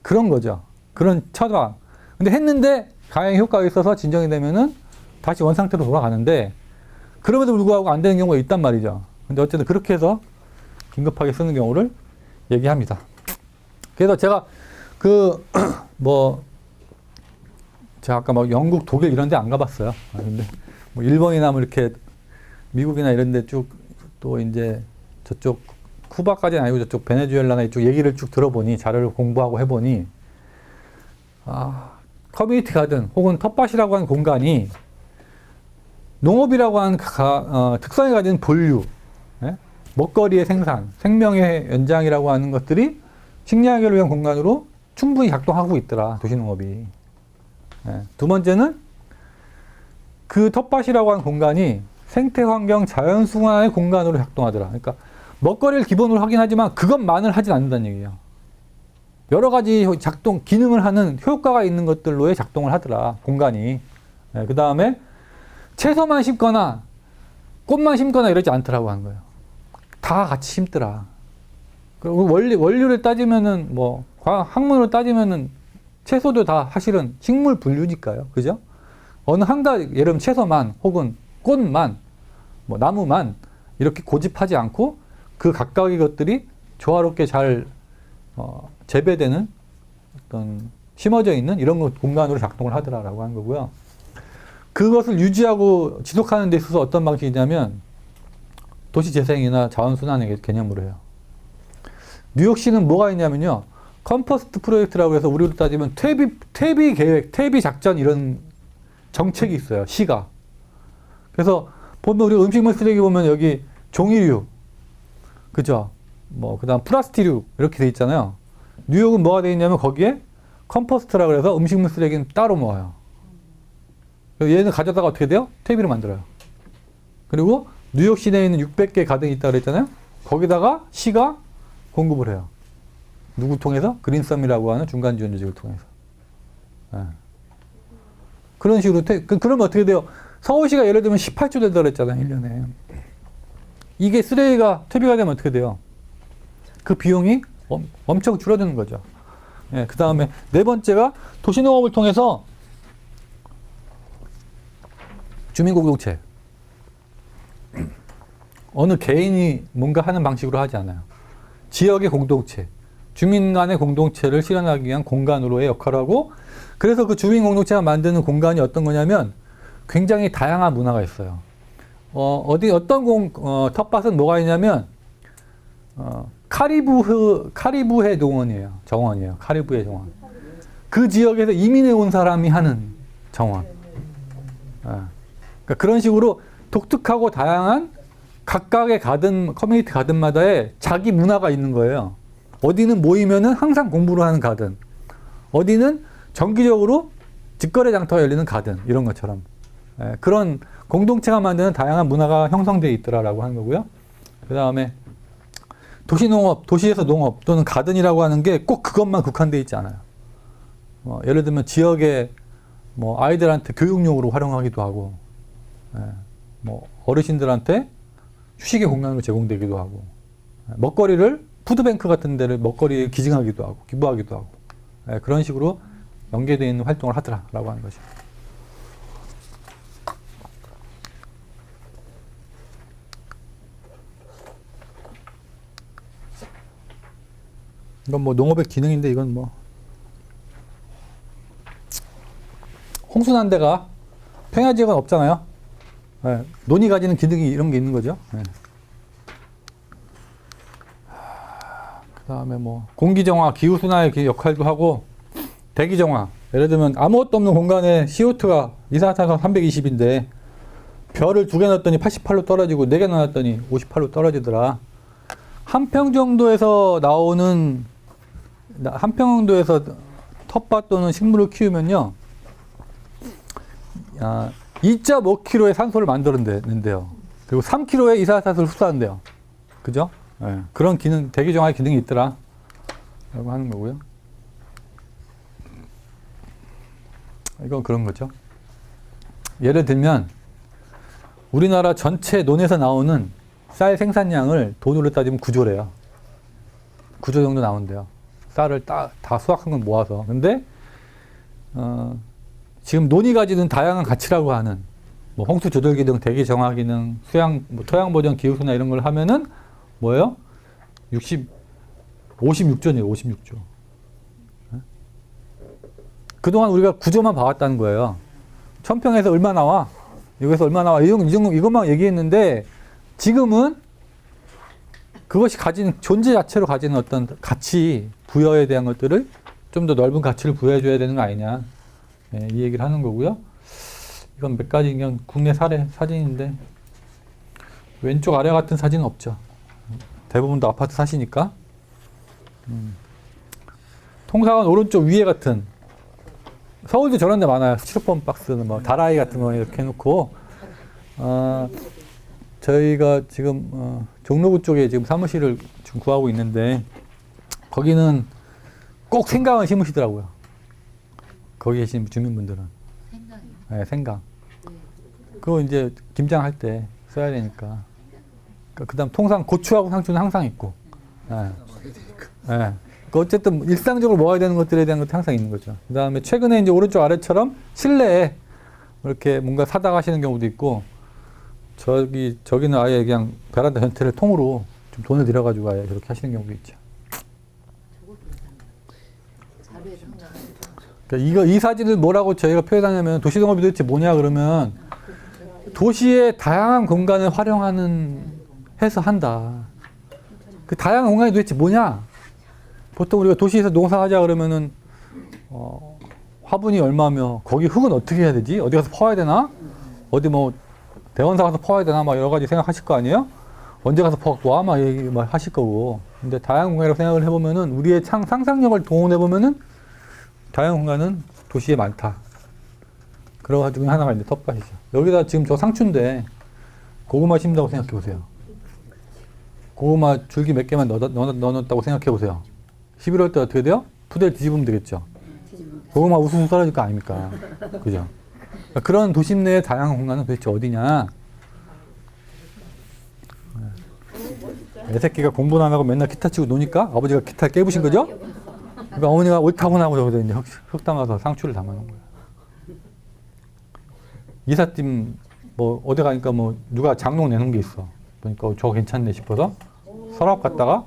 그런 거죠. 그런 처방. 근데 했는데 가행 효과가 있어서 진정이 되면은 다시 원상태로 돌아가는데, 그럼에도 불구하고 안 되는 경우가 있단 말이죠. 근데 어쨌든 그렇게 해서 긴급하게 쓰는 경우를 얘기합니다. 그래서 제가 제가 아까 막 영국, 독일 이런 데 안 가봤어요. 근데 뭐 일본이나 뭐 이렇게 미국이나 이런 데 쭉 또 이제 저쪽 쿠바까지는 아니고 저쪽 베네수엘라나 이쪽 얘기를 쭉 들어보니, 자료를 공부하고 해보니, 커뮤니티 가든 혹은 텃밭이라고 하는 공간이 농업이라고 하는 특성이 가진 본류, 먹거리의 생산, 생명의 연장이라고 하는 것들이 식량을 위한 공간으로 충분히 작동하고 있더라, 도시농업이. 두 번째는 그 텃밭이라고 하는 공간이 생태환경 자연순환의 공간으로 작동하더라. 그러니까 먹거리를 기본으로 하긴 하지만 그것만을 하진 않는다는 얘기예요. 여러 가지 기능을 하는 효과가 있는 것들로의 작동을 하더라, 공간이. 그 다음에 채소만 심거나 꽃만 심거나 이러지 않더라고 하는 거예요. 다 같이 심더라. 그리고 원료를 따지면은 뭐 학문으로 따지면은 채소도 다 사실은 식물 분류니까요. 그죠? 어느 한 가지, 예를 들면 채소만 혹은 꽃만, 뭐 나무만 이렇게 고집하지 않고 그 각각의 것들이 조화롭게 잘 재배되는 어떤 심어져 있는 이런 공간으로 작동을 하더라라고 하는 거고요. 그것을 유지하고 지속하는 데 있어서 어떤 방식이냐면 도시재생이나 자원순환의 개념으로 해요. 뉴욕시는 뭐가 있냐면요. 컴포스트 프로젝트라고 해서 우리로 따지면 퇴비 계획, 퇴비 작전 이런 정책이 있어요. 시가. 그래서 보면 우리 음식물 쓰레기 보면 여기 종이류, 그죠? 뭐 그다음 플라스틱류 이렇게 돼 있잖아요. 뉴욕은 뭐가 돼 있냐면 거기에 컴포스트라고 해서 음식물 쓰레기는 따로 모아요. 얘는 가져다가 어떻게 돼요? 퇴비로 만들어요. 그리고 뉴욕 시내에 있는 600개 가든이 있다고 그랬잖아요. 거기다가 시가 공급을 해요. 누구 통해서? 그린썸이라고 하는 중간 지원 조직을 통해서. 네. 그런 식으로 그러면 어떻게 돼요? 서울시가 예를 들면 18조 된다고 그랬잖아요. 1년에. 이게 쓰레기가 퇴비가 되면 어떻게 돼요? 그 비용이 엄청 줄어드는 거죠. 예, 그 다음에 네 번째가 도시농업을 통해서 주민공동체. 어느 개인이 뭔가 하는 방식으로 하지 않아요. 지역의 공동체, 주민 간의 공동체를 실현하기 위한 공간으로의 역할을 하고, 그래서 그 주민 공동체가 만드는 공간이 어떤 거냐면 굉장히 다양한 문화가 있어요. 어떤 텃밭은 뭐가 있냐면 카리브해 정원이에요. 카리브해 정원. 그 지역에서 이민해 온 사람이 하는 정원. 그러니까 그런 식으로 독특하고 다양한 각각의 가든, 커뮤니티 가든마다의 자기 문화가 있는 거예요. 어디는 모이면은 항상 공부를 하는 가든, 어디는 정기적으로 직거래 장터가 열리는 가든, 이런 것처럼. 그런 공동체가 만드는 다양한 문화가 형성되어 있더라라고 하는 거고요. 그 다음에 도시농업, 도시에서 농업 또는 가든이라고 하는 게 꼭 그것만 국한되어 있지 않아요. 예를 들면 지역의 뭐 아이들한테 교육용으로 활용하기도 하고, 뭐 어르신들한테 휴식의 공간으로 제공되기도 하고, 먹거리를 푸드뱅크 같은 데를 먹거리 기증하기도 하고 기부하기도 하고, 그런 식으로 연계되어 있는 활동을 하더라라고 하는 거죠. 이건 뭐 농업의 기능인데 이건 뭐 홍순한 데가 평야 지역은 없잖아요. 논이 가지는 기능이 이런 게 있는 거죠. 그 다음에 뭐 공기정화, 기후순화의 역할도 하고, 대기정화. 예를 들면 아무것도 없는 공간에 CO2가 이산화탄소 320인데 별을 2개 넣었더니 88로 떨어지고 4개 넣었더니 58로 떨어지더라. 한 평 정도에서 텃밭 또는 식물을 키우면요, 2.5kg의 산소를 만들어낸대요. 그리고 3kg의 이산화탄소를 흡수한대요. 그죠? 그런 기능, 대기정화의 기능이 있더라 라고 하는 거고요. 이건 그런 거죠. 예를 들면 우리나라 전체 논에서 나오는 쌀 생산량을 돈으로 따지면 9조래요. 9조 정도 나온대요. 쌀을 다 수확한 건 모아서. 근데 지금 논이 가지는 다양한 가치라고 하는 뭐 홍수 조절 기능, 대기 정화 기능, 뭐 토양 보전, 기후순화 이런 걸 하면은 뭐예요? 56조네요. 56조. 그동안 우리가 구조만 봐왔다는 거예요. 1000평에서 얼마 나와? 여기서 얼마 나와? 이것만 얘기했는데, 지금은 그것이 가진, 존재 자체로 가지는 어떤 가치, 부여에 대한 것들을 좀 더 넓은 가치를 부여해줘야 되는 거 아니냐. 이 얘기를 하는 거고요. 이건 몇 가지 그냥 국내 사진인데, 왼쪽 아래 같은 사진은 없죠. 대부분 다 아파트 사시니까. 통상은 오른쪽 위에 같은, 서울도 저런 데 많아요. 스티로폼 박스는 뭐 다라이 같은 거 이렇게 해놓고, 저희가 지금 종로구 쪽에 지금 사무실을 좀 구하고 있는데, 거기는 꼭 생강을 심으시더라고요. 거기 계신 주민분들은. 생강이요? 네, 생강. 그거 이제 김장할 때 써야 되니까. 그 다음 통상 고추하고 상추는 항상 있고, 예. 예. 그 어쨌든 일상적으로 모아야 되는 것들에 대한 것도 항상 있는 거죠. 그 다음에 최근에 이제 오른쪽 아래처럼 실내에 이렇게 뭔가 사다 가시는 경우도 있고, 저기는 아예 그냥 베란다 전체를 통으로 좀 돈을 들여가지고 아예 저렇게 하시는 경우도 있죠. 자료에서 항상 그러니까 이 사진을 뭐라고 저희가 표현하냐면 도시동업이 도대체 뭐냐 그러면 도시의 다양한 공간을 활용하는 해서 한다. 그 다양한 공간이 도대체 뭐냐? 보통 우리가 도시에서 농사하자 그러면은 화분이 얼마며 거기 흙은 어떻게 해야 되지? 어디 가서 퍼야 되나? 어디 뭐 대원사 가서 퍼야 되나? 막 여러 가지 생각하실 거 아니에요? 언제 가서 퍼갖고 와? 막 얘기 막 하실 거고. 근데 다양한 공간이라고 생각을 해보면은 우리의 상상력을 동원해보면은 다양한 공간은 도시에 많다. 그런 것 중에 하나가 이제 텃밭이죠. 여기다 지금 저 상추인데 고구마 심는다고 생각해 보세요. 고구마 줄기 몇 개만 넣어놨다고 생각해 보세요. 11월 때 어떻게 돼요? 푸대를 뒤집으면 되겠죠. 고구마 우수수 떨어질 거 아닙니까? 그죠? 그러니까 그런 도심 내의 다양한 공간은 도대체 어디냐? 애 새끼가 공부는 안 하고 맨날 기타 치고 노니까 아버지가 기타를 깨부신 거죠? 그러니까 어머니가 옳다고나고 저기서 이제 흙 담아서 상추를 담아놓은 거예요. 이삿짐 뭐 어디 가니까 뭐 누가 장롱 내놓은 게 있어. 그러니까 저거 괜찮네 싶어서 서랍 갔다가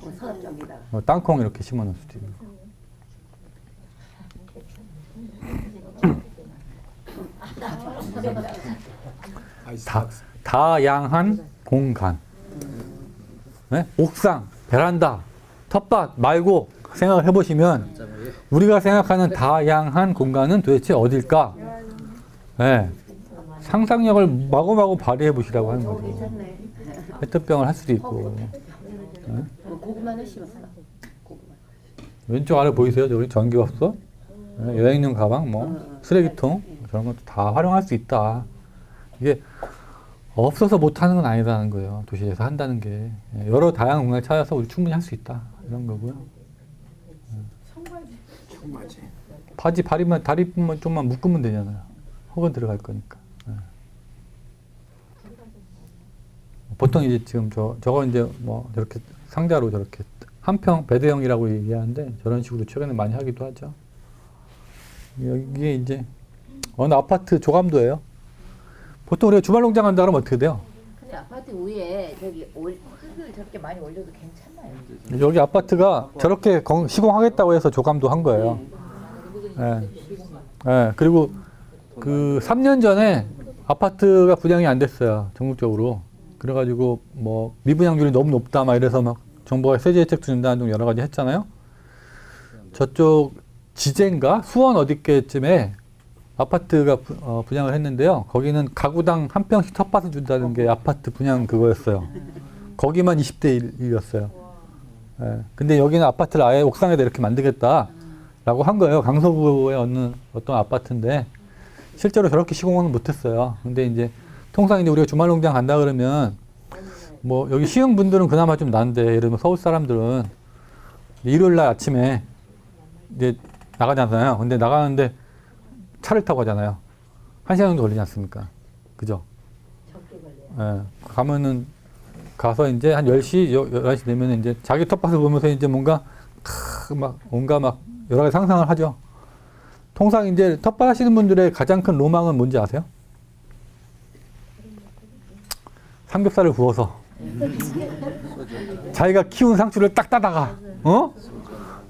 땅콩 이렇게 심어놓을 수도 있는 거. 다양한 공간. 네? 옥상, 베란다, 텃밭 말고 생각을 해보시면 우리가 생각하는 다양한 공간은 도대체 어딜까? 네. 상상력을 마구마구 발휘해 보시라고 하는 거죠. 페트병을 할 수도 있고. 네? 고구마는 심었어. 고구마. 왼쪽 아래 보이세요? 저기 전기밥솥, 네? 여행용 가방, 뭐 쓰레기통 저런 것도 다 활용할 수 있다. 이게 없어서 못하는 건 아니라는 거예요. 도시에서 한다는 게 여러 다양한 공간을 찾아서 우리 충분히 할 수 있다 이런 거고요. 청바지. 바지 다리만 좀만 묶으면 되잖아요. 혹은 들어갈 거니까. 네. 보통 이제 지금 저거 이제 뭐 저렇게 상자로 저렇게 한평 베드형이라고 얘기하는데 저런 식으로 최근에 많이 하기도 하죠. 여기에 이제 어느 아파트 조감도예요. 보통 우리가 주말농장 한다 그러면 어떻게 돼요? 근데 아파트 위에 저기 흙을 저렇게 많이 올려도 괜찮나요? 여기 아파트가 저렇게 시공하겠다고 해서 조감도 한 거예요. 예. 예. 그리고 그 3년 전에 아파트가 분양이 안 됐어요. 전국적으로. 그래가지고 뭐 미분양률이 너무 높다 막 이래서 막 정부가 세제 혜택도 준다는 등 여러 가지 했잖아요. 저쪽 지제인가 수원 어디께쯤에 아파트가 분양을 했는데요. 거기는 가구당 한 평씩 텃밭을 준다는 게 아파트 분양 그거였어요. 거기만 20대 1이었어요. 예. 근데 여기는 아파트를 아예 옥상에다 이렇게 만들겠다라고 한 거예요. 강서구의 어떤 아파트인데 실제로 저렇게 시공은 못했어요. 근데 이제 통상 이제 우리가 주말농장 간다 그러면 뭐 여기 시흥 분들은 그나마 좀 나은데 예를 들면 서울 사람들은 일요일 날 아침에 이제 나가잖아요. 근데 나가는데 차를 타고 가잖아요. 1시간 정도 걸리지 않습니까? 그죠? 예. 가면은 가서 이제 한 10시, 11시 되면 이제 자기 텃밭을 보면서 이제 뭔가 막 온갖 막 여러 가지 상상을 하죠. 통상 이제 텃밭 하시는 분들의 가장 큰 로망은 뭔지 아세요? 삼겹살을 구워서 자기가 키운 상추를 딱 따다가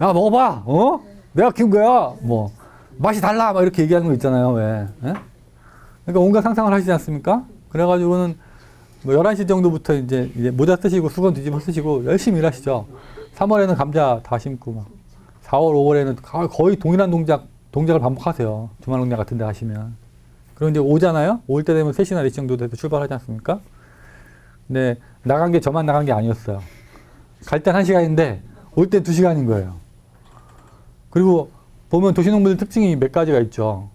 야 먹어봐 내가 키운 거야 뭐 맛이 달라 막 이렇게 얘기하는 거 있잖아요. 왜? 예? 그러니까 온갖 상상을 하시지 않습니까? 그래가지고는 뭐 11시 정도부터 이제 모자 쓰시고 수건 뒤집어 쓰시고 열심히 일하시죠. 3월에는 감자 다 심고 막 4월, 5월에는 거의 동일한 동작을 반복하세요. 주말농장 같은 데 하시면. 그럼 이제 오잖아요? 올 때 되면 3시나 4시 정도 돼서 출발하지 않습니까? 근데 나간 게 저만 나간 게 아니었어요. 갈 땐 1시간인데 올 땐 2시간인 거예요. 그리고 보면 도시농부들 특징이 몇 가지가 있죠.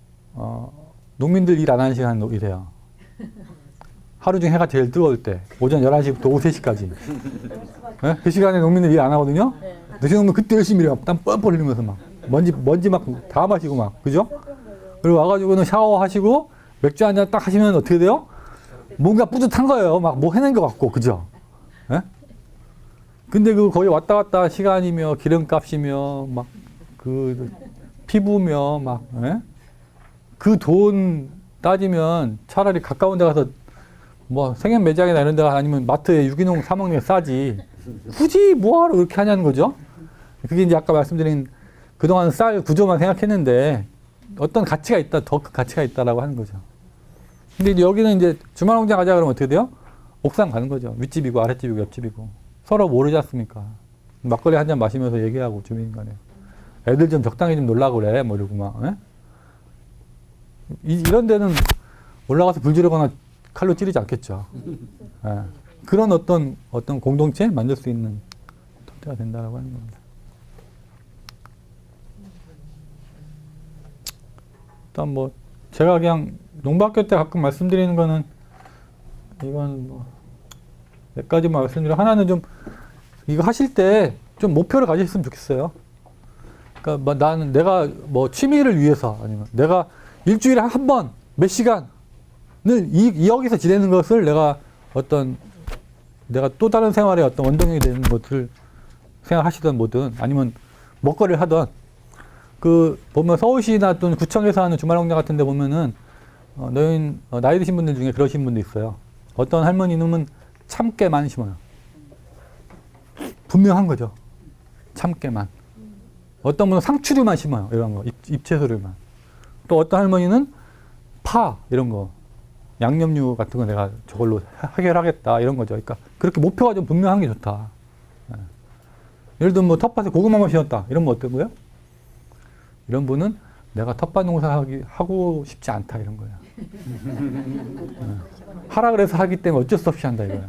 농민들 일 안 하는 시간 일해요. 하루 중에 해가 제일 뜨거울 때 오전 11시부터 오후 3시까지 네? 그 시간에 농민들 일 안 하거든요. 도시농부 그때 열심히 일해요. 땀 뻘뻘 흘리면서 막 먼지 막 다 마시고 막 그죠? 그리고 와가지고는 샤워하시고 맥주 한잔 딱 하시면 어떻게 돼요? 뭔가 뿌듯한 거예요. 막 뭐 해낸 것 같고 그죠? 네? 근데 그 거기 왔다 갔다 시간이며 기름값이며 막 그 피부며 막 그 돈 따지면 차라리 가까운 데 가서 뭐 생연 매장이나 이런 데가 아니면 마트에 유기농 사 먹는 게 싸지. 굳이 뭐하러 그렇게 하냐는 거죠. 그게 이제 아까 말씀드린 그동안 쌀 구조만 생각했는데 어떤 가치가 있다, 더 큰 가치가 있다라고 하는 거죠. 근데 이제 여기는 이제 주말농장 가자 그러면 어떻게 돼요? 옥상 가는 거죠. 윗집이고 아랫집이고 옆집이고 서로 모르지 않습니까? 막걸리 한 잔 마시면서 얘기하고 주민 간에 애들 좀 적당히 좀 놀라고 그래 뭐 이러고 막 이런 데는 올라가서 불 지르거나 칼로 찌르지 않겠죠. 예. 그런 어떤 공동체 만들 수 있는 토대가 된다라고 하는 겁니다. 일단 뭐 제가 그냥 농부학교 때 가끔 말씀드리는 거는 이건 뭐 몇 가지만 말씀드리고 하나는 좀 이거 하실 때 좀 목표를 가지셨으면 좋겠어요. 그러니까 뭐 나는 내가 뭐 취미를 위해서 아니면 내가 일주일에 한 번 몇 시간을 여기서 지내는 것을 내가 또 다른 생활의 어떤 원동력이 되는 것을 생각하시든 뭐든 아니면 먹거리를 하든 그 보면 서울시나 또는 구청에서 하는 주말농장 같은 데 보면은 나이 드신 분들 중에 그러신 분도 있어요. 어떤 할머니는 참깨만 심어요. 분명한 거죠. 참깨만. 어떤 분은 상추류만 심어요. 이런 거. 잎채소류만. 또 어떤 할머니는 파 이런 거. 양념류 같은 거 내가 저걸로 해결하겠다 이런 거죠. 그러니까 그렇게 목표가 좀 분명한 게 좋다. 예를 들면 뭐 텃밭에 고구마만 심었다. 이런 거 어떤 거예요? 이런 분은 내가 텃밭 농사하고 싶지 않다 이런 거예요. 하라 그래서 하기 때문에 어쩔 수 없이 한다 이거예요.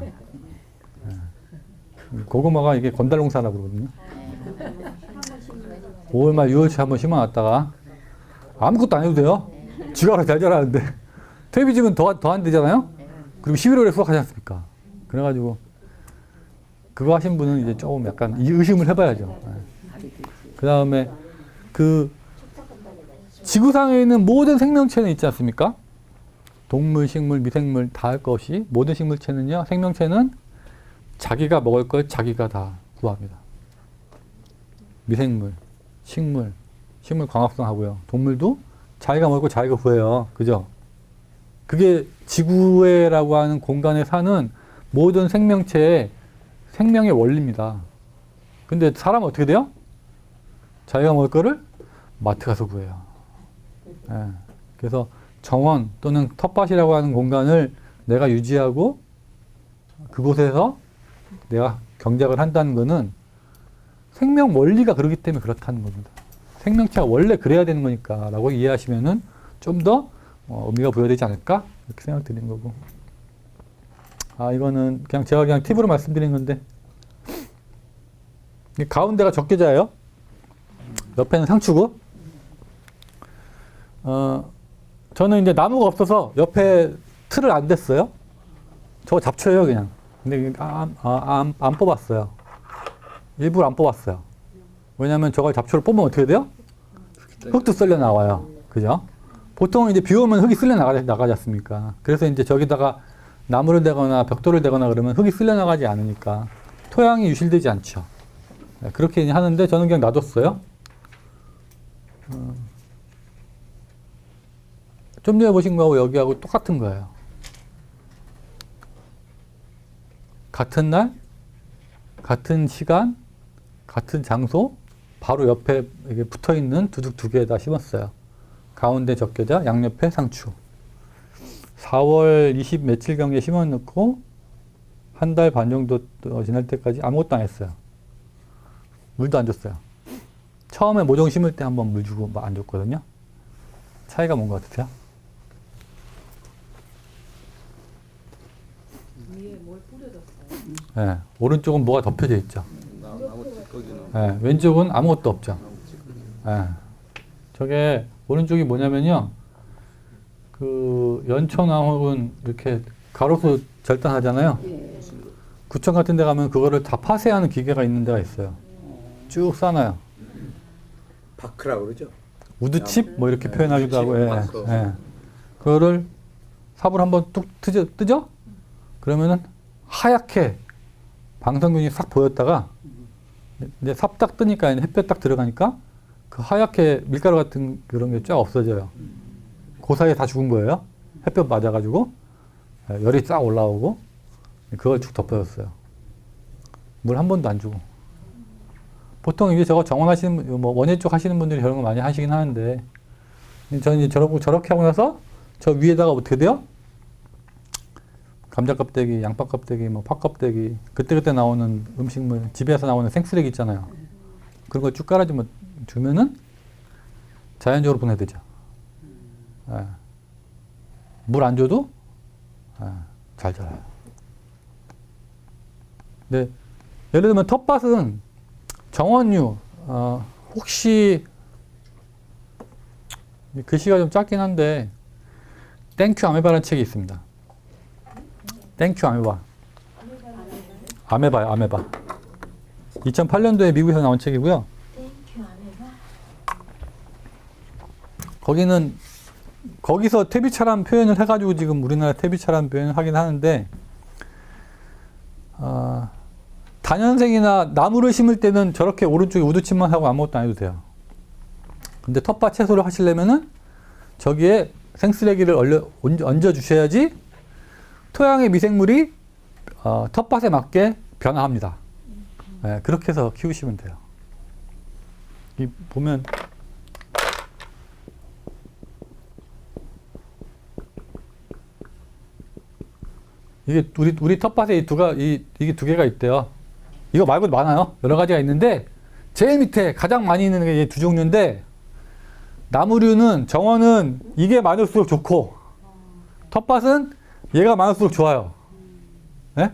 고구마가 이게 건달농사라고 그러거든요. 5월 말 6월초에 한번 심어놨다가 아무것도 안 해도 돼요. 지가 알아서 잘 자라는데 퇴비지면 더 안 되잖아요. 그리고 11월에 수확하지 않습니까? 그래가지고 그거 하신 분은 이제 조금 약간 의심을 해봐야죠. 그 다음에 그 지구상에 있는 모든 생명체는 있지 않습니까? 동물, 식물, 미생물 다 할 것 없이 모든 식물체는요, 생명체는 자기가 먹을 걸 자기가 다 구합니다. 미생물, 식물 광합성 하고요. 동물도 자기가 먹을 걸 자기가 구해요. 그죠? 그게 지구회라고 하는 공간에 사는 모든 생명체의 생명의 원리입니다. 근데 사람은 어떻게 돼요? 자기가 먹을 거를 마트 가서 구해요. 예. 그래서 정원 또는 텃밭이라고 하는 공간을 내가 유지하고 그곳에서 내가 경작을 한다는 것은 생명 원리가 그렇기 때문에 그렇다는 겁니다. 생명체가 원래 그래야 되는 거니까 라고 이해하시면은 좀 더 의미가 부여되지 않을까? 이렇게 생각드리는 거고. 이거는 제가 그냥 팁으로 말씀드린 건데 가운데가 적게자예요. 옆에는 상추고 저는 이제 나무가 없어서 옆에 틀을 안 댔어요. 저거 잡초예요 그냥. 근데 안 뽑았어요. 일부러 안 뽑았어요. 왜냐하면 저걸 잡초를 뽑으면 어떻게 돼요? 흙도 쓸려 나와요. 그죠? 보통 이제 비 오면 흙이 쓸려 나가지 않습니까? 그래서 이제 저기다가 나무를 대거나 벽돌을 대거나 그러면 흙이 쓸려 나가지 않으니까 토양이 유실되지 않죠. 그렇게 하는데 저는 그냥 놔뒀어요. 좀 전에 보신 거하고 여기하고 똑같은 거예요. 같은 날, 같은 시간, 같은 장소, 바로 옆에 이게 붙어 있는 두둑 두 개에다 심었어요. 가운데 적게자, 양옆에 상추. 4월 20 며칠경에 심어놓고 한 달 반 정도 지날 때까지 아무것도 안 했어요. 물도 안 줬어요. 처음에 모종 심을 때 한번 물 주고 안 줬거든요. 차이가 뭔 것 같으세요? 위에 뭘 뿌려졌어요? 네, 오른쪽은 뭐가 덮여져 있죠. 네, 왼쪽은 아무것도 없죠. 네. 저게 오른쪽이 뭐냐면요. 그 연초나 혹은 이렇게 가로수 절단하잖아요. 구청 같은 데 가면 그거를 다 파쇄하는 기계가 있는 데가 있어요. 쭉 싸놔요. 바크라고 그러죠? 우드칩 뭐 이렇게 표현하기도 하고. 예. 그거를 삽을 한번 뚝 뜨죠? 그러면은 하얗게 방석균이 싹 보였다가 이제 삽 딱 뜨니까 햇볕 딱 들어가니까 그 하얗게 밀가루 같은 그런 게 쫙 없어져요. 그 사이에 다 죽은 거예요. 햇볕 맞아가지고 열이 싹 올라오고 그걸 쭉 덮어줬어요. 물 한 번도 안 주고. 보통 이게 저거 정원하시는 분, 뭐 원예 쪽 하시는 분들이 저런 거 많이 하시긴 하는데 저는 이제 저렇게 하고 나서 저 위에다가 어떻게 돼요? 감자 껍데기, 양파 껍데기, 뭐 파 껍데기, 그때그때 나오는 음식물, 집에서 나오는 생쓰레기 있잖아요. 그런 거 쭉 주면은 자연적으로 분해되죠. 물 안 줘도 잘 자라요. 네, 예를 들면 텃밭은 정원류, 혹시 글씨가 좀 작긴 한데 땡큐 아메바라는 책이 있습니다. 땡큐 아메바. 아메바요, 아메바. 2008년도에 미국에서 나온 책이고요. 거기는 거기서 퇴비차란 표현을 해가지고 지금 우리나라 퇴비차란 표현을 하긴 하는데 단연생이나 나무를 심을 때는 저렇게 오른쪽에 우두침만 하고 아무것도 안 해도 돼요. 근데 텃밭 채소를 하시려면은 저기에 생쓰레기를 얹어 주셔야지 토양의 미생물이 텃밭에 맞게 변화합니다. 네, 그렇게 해서 키우시면 돼요. 이 보면 이게 우리 텃밭에 이게 두 개가 있대요. 이거 말고도 많아요. 여러 가지가 있는데 제일 밑에 가장 많이 있는 게 두 종류인데 나무류는 정원은 이게 많을수록 좋고 텃밭은 얘가 많을수록 좋아요. 네?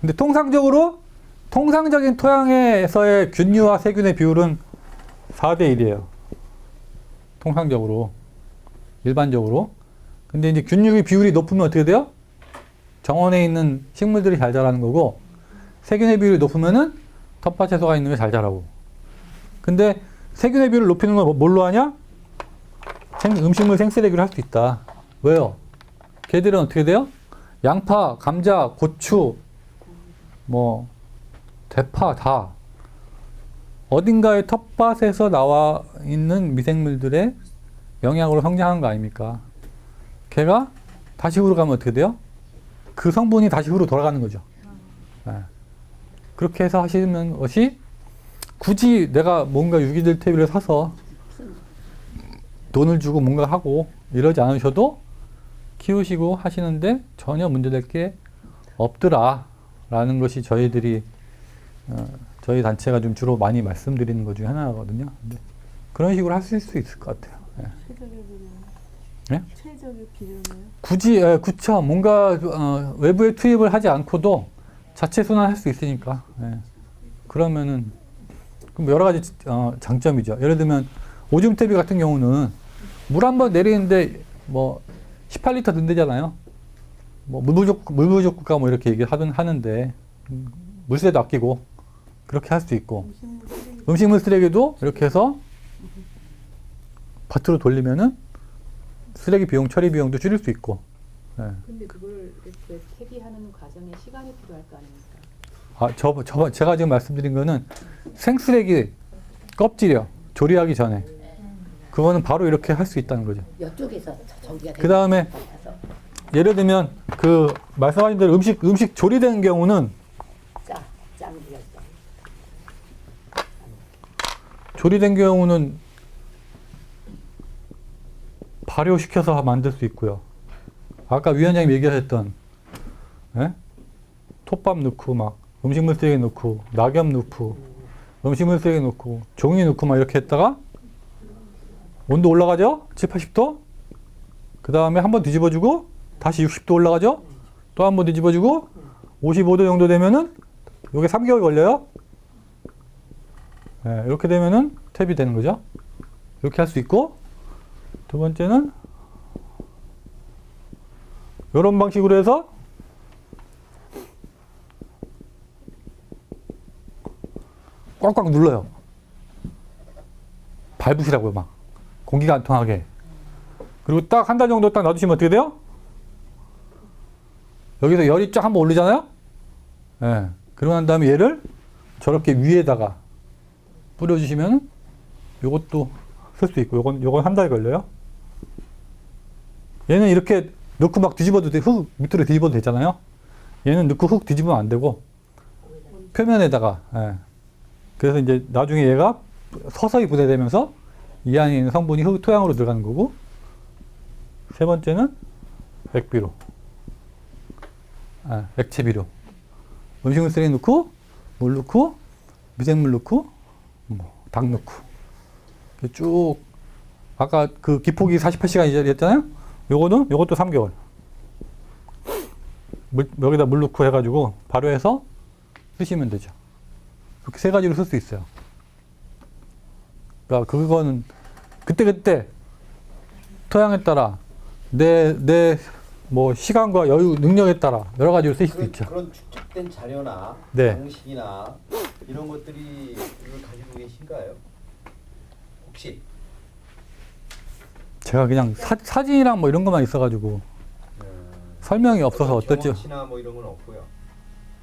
근데 통상적인 토양에서의 균류와 세균의 비율은 4대 1이에요. 통상적으로. 일반적으로. 근데 이제 균류의 비율이 높으면 어떻게 돼요? 정원에 있는 식물들이 잘 자라는 거고 세균의 비율이 높으면은 텃밭 채소가 있는 게 잘 자라고. 근데 세균의 비율을 높이는 건 뭘로 하냐? 음식물 생쓰레기로 할 수 있다. 왜요? 걔들은 어떻게 돼요? 양파, 감자, 고추, 뭐 대파 다 어딘가의 텃밭에서 나와 있는 미생물들의 영향으로 성장한 거 아닙니까? 걔가 다시 후로 가면 어떻게 돼요? 그 성분이 다시 후로 돌아가는 거죠. 네. 그렇게 해서 하시는 것이 굳이 내가 뭔가 유기질 퇴비를 사서 돈을 주고 뭔가 하고 이러지 않으셔도 키우시고 하시는데 전혀 문제될 게 없더라라는 것이 저희 단체가 좀 주로 많이 말씀드리는 것 중에 하나거든요. 근데 그런 식으로 하실 수 있을 것 같아요. 네. 네? 최적의 비료네요. 굳이 그쵸. 뭔가 외부에 투입을 하지 않고도 자체 순환할 수 있으니까. 예. 그러면은 그럼 여러 가지 장점이죠. 예를 들면 오줌 퇴비 같은 경우는 물 한 번 내리는데 뭐 18리터 든대잖아요. 뭐 물 부족가 뭐 이렇게 하는데 물세도 아끼고 그렇게 할 수 있고 음식물 쓰레기도 이렇게 해서 밭으로 돌리면은 쓰레기 비용, 처리 비용도 줄일 수 있고. 예. 근데 그걸 이렇게 퇴비하는 과정에 시간이 필요할 거 아닙니까? 제가 지금 말씀드린 거는 생쓰레기 껍질이요. 조리하기 전에. 그거는 바로 이렇게 할 수 있다는 거죠. 이쪽에서 전기가 그 다음에 예를 들면 그 말씀하신 대로 음식 조리되는 경우는 조리된 경우는 발효시켜서 만들 수 있고요. 아까 위원장님 얘기하셨던 톱밥 넣고 막 음식물 쓰레기 넣고 낙엽 넣고 음식물 쓰레기 넣고 종이 넣고 막 이렇게 했다가 온도 올라가죠? 7, 80도? 그 다음에 한번 뒤집어주고 다시 60도 올라가죠? 또 한 번 뒤집어주고 55도 정도 되면은 요게 3개월 걸려요? 네, 이렇게 되면은 탭이 되는 거죠. 이렇게 할 수 있고 두 번째는 이런 방식으로 해서 꽉꽉 눌러요. 밟으시라고요, 막. 공기가 안 통하게. 그리고 딱 한 달 정도 딱 놔두시면 어떻게 돼요? 여기서 열이 쫙 한번 오르잖아요? 예. 네. 그러고 난 다음에 얘를 저렇게 위에다가 뿌려주시면 요것도 쓸 수 있고 요건 한 달 걸려요. 얘는 이렇게 넣고 막 뒤집어도 돼. 흙 밑으로 뒤집어도 되잖아요. 얘는 넣고 흙 뒤집으면 안 되고 표면에다가 그래서 이제 나중에 얘가 서서히 분해되면서 이 안에 있는 성분이 흙 토양으로 들어가는 거고 세 번째는 액비료 액체 비료 음식물 쓰레기 넣고 물 넣고 미생물 넣고 당 넣고 쭉 아까 그 기폭이 48시간이었잖아요. 요것도 3개월 여기다 물 넣고 해가지고 발효해서 쓰시면 되죠. 그렇게 세 가지로 쓸 수 있어요. 그러니까 그거는 그때 토양에 따라 내 뭐 시간과 여유 능력에 따라 여러 가지로 쓰실 수 있죠. 그런 축적된 자료나 네. 방식이나 이런 것들이 이걸 가지고 계신가요? 혹시? 제가 그냥 사진이랑 뭐 이런 것만 있어가지고 설명이 없어서 어떨지. 경험치나 뭐 이런 건 없고요.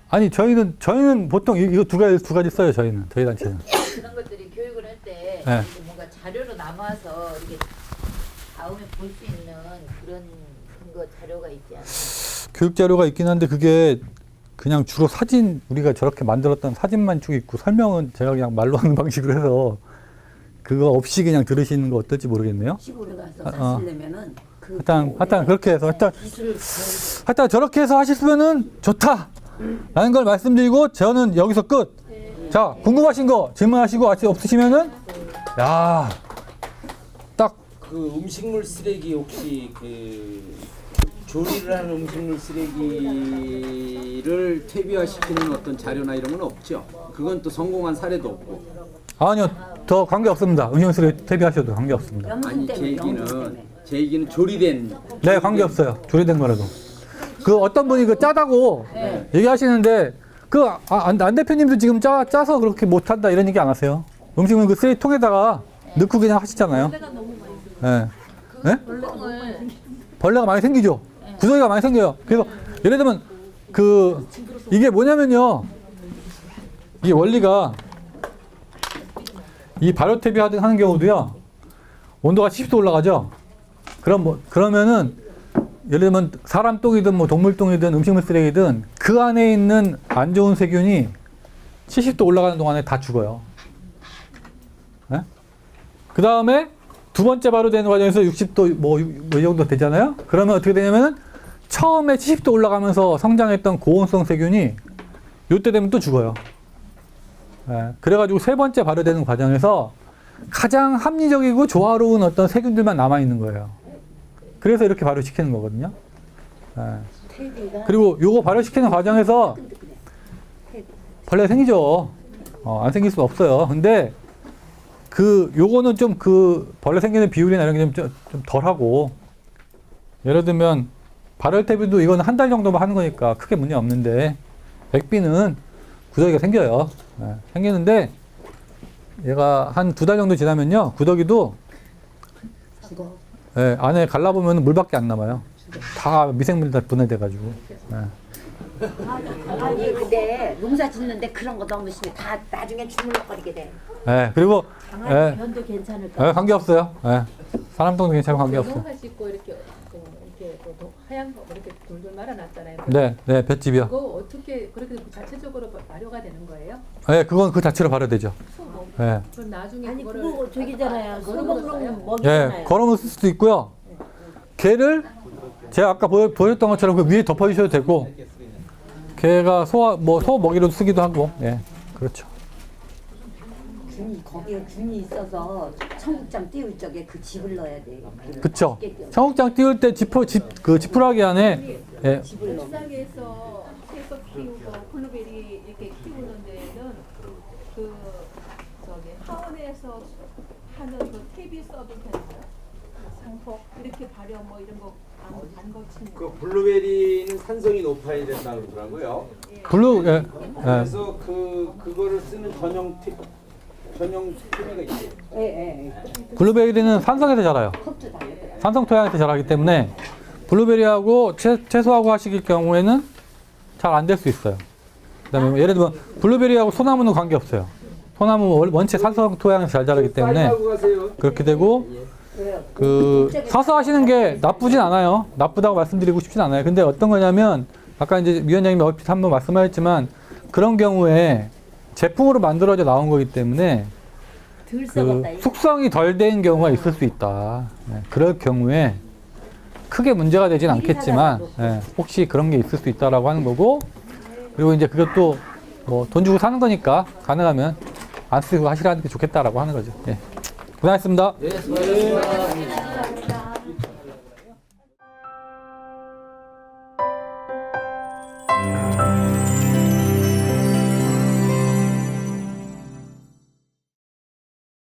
아니 저희는 보통 이거 두 가지 써요. 저희 단체는. 그런 것들이 교육을 할 때 네. 뭔가 자료로 남아서 이렇게 다음에 볼 수 있는 그런 근거 자료가 있지 않나요? 교육 자료가 있긴 한데 그게 그냥 주로 사진 우리가 저렇게 만들었던 사진만 쭉 있고 설명은 제가 그냥 말로 하는 방식으로 해서 그거 없이 그냥 들으시는 거 어떨지 모르겠네요. 시골에 가서 사시려면은 그 하여튼 그렇게 해서 하여튼 저렇게 해서 하셨으면은 좋다라는 걸 말씀드리고 저는 여기서 끝. 자, 궁금하신 거 질문하시고 아직 없으시면은 딱 그 음식물 쓰레기 혹시 그 조리를 하는 음식물 쓰레기를 퇴비화시키는 어떤 자료나 이런 건 없죠? 그건 또 성공한 사례도 없고. 아니요, 더 관계 없습니다. 음식물 쓰레기 퇴비하셔도 관계 없습니다. 아니 제 얘기는 조리된. 네, 관계 없어요. 조리된 거라도. 그 어떤 분이 그 짜다고 얘기하시는데 안 대표님도 지금 짜서 그렇게 못한다 이런 얘기 안 하세요? 음식물 그 쓰레기통에다가 넣고 그냥 하시잖아요. 네. 네? 벌레가 많이 생기죠. 구더기가 많이 생겨요. 그래서 예를 들면 이게 뭐냐면요. 이 원리가 이 발효 퇴비 하는 경우도요. 온도가 70도 올라가죠. 그러면은 예를 들면 사람 똥이든 뭐 동물 똥이든 음식물 쓰레기든 그 안에 있는 안 좋은 세균이 70도 올라가는 동안에 다 죽어요. 네? 그 다음에 두 번째 발효되는 과정에서 60도 뭐 이 정도 되잖아요. 그러면 어떻게 되냐면은 처음에 70도 올라가면서 성장했던 고온성 세균이 요때 되면 또 죽어요. 네. 그래가지고 세 번째 발효되는 과정에서 가장 합리적이고 조화로운 어떤 세균들만 남아 있는 거예요. 그래서 이렇게 발효시키는 거거든요. 네. 그리고 요거 발효시키는 과정에서 벌레 생기죠. 안 생길 수 없어요. 근데 요거는 좀 벌레 생기는 비율이나 이런 게 좀 덜하고, 예를 들면 발효 퇴비도 이건 한 달 정도만 하는 거니까 크게 문제 없는데, 액비는 구더기가 생겨요. 네. 생기는데 얘가 한 2달 정도 지나면요, 구더기도 네, 안에 갈라보면 물밖에 안 남아요. 다 미생물이 다 분해돼가지고. 네. 아니 근데 농사 짓는데 그런 거 너무 심해. 다 나중에 주물럭거리게 돼. 네, 그리고 변도 괜찮을까? 관계 없어요. 네. 사람 똥도 괜찮고 관계 없어요. 농사짓고 이렇게 하얀 거 이렇게 돌돌 말아놨잖아요. 네, 볏집이요. 그거 어떻게 그렇게 자체적으로 발효가 되는 거예요? 네, 그건 그 자체로 발효되죠. 네. 그럼 나중에 아니 그거를 그거 저기잖아요. 소먹는 예, 먹이잖아요. 걸어서 쓸 수도 있고요. 걔를 제가 아까 보였던 것처럼 그 위에 덮어주셔도 되고, 걔가 소 먹이로 쓰기도 하고, 예, 그렇죠. 거기에 균이 있어서 청국장 띄울 적에 그 즙을 넣어야 돼. 그쵸. 청국장 띄울 때 지푸라기 안에, 예, 옥상에서 채소 키우고 블루베리 이렇게 키우는 데는 하원에서 하는 그 퇴비 써도 되나요? 상폭 이렇게 발효 뭐 이런 거 안 거치는 그 블루베리는 산성이 높아야 된다 그러더라고요. 예. 그래서 그거를 쓰는 전용 퇴비가 있어요. 예. 블루베리는 산성에서 자라요. 산성 토양에서 자라기 때문에 블루베리하고 채소하고 하실 경우에는 잘 안 될 수 있어요. 그다음에 뭐 예를 들면 블루베리하고 소나무는 관계 없어요. 소나무 원체 산성 토양에서 잘 자라기 때문에 그렇게 되고 그 사서 하시는 게 나쁘진 않아요. 나쁘다고 말씀드리고 싶진 않아요. 근데 어떤 거냐면 아까 이제 위원장님이 얼핏 한번 말씀하셨지만 그런 경우에 제품으로 만들어져 나온 거기 때문에 덜 그 썩었다. 이거. 숙성이 덜 된 경우가 있을 수 있다. 네, 그럴 경우에 크게 문제가 되진 않겠지만 혹시 그런 게 있을 수 있다라고 하는 거고 그리고 이제 그것도 뭐 돈 주고 사는 거니까 가능하면 안 쓰고 하시라는 게 좋겠다라고 하는 거죠. 예. 고생하셨습니다. 네, 수고하셨습니다.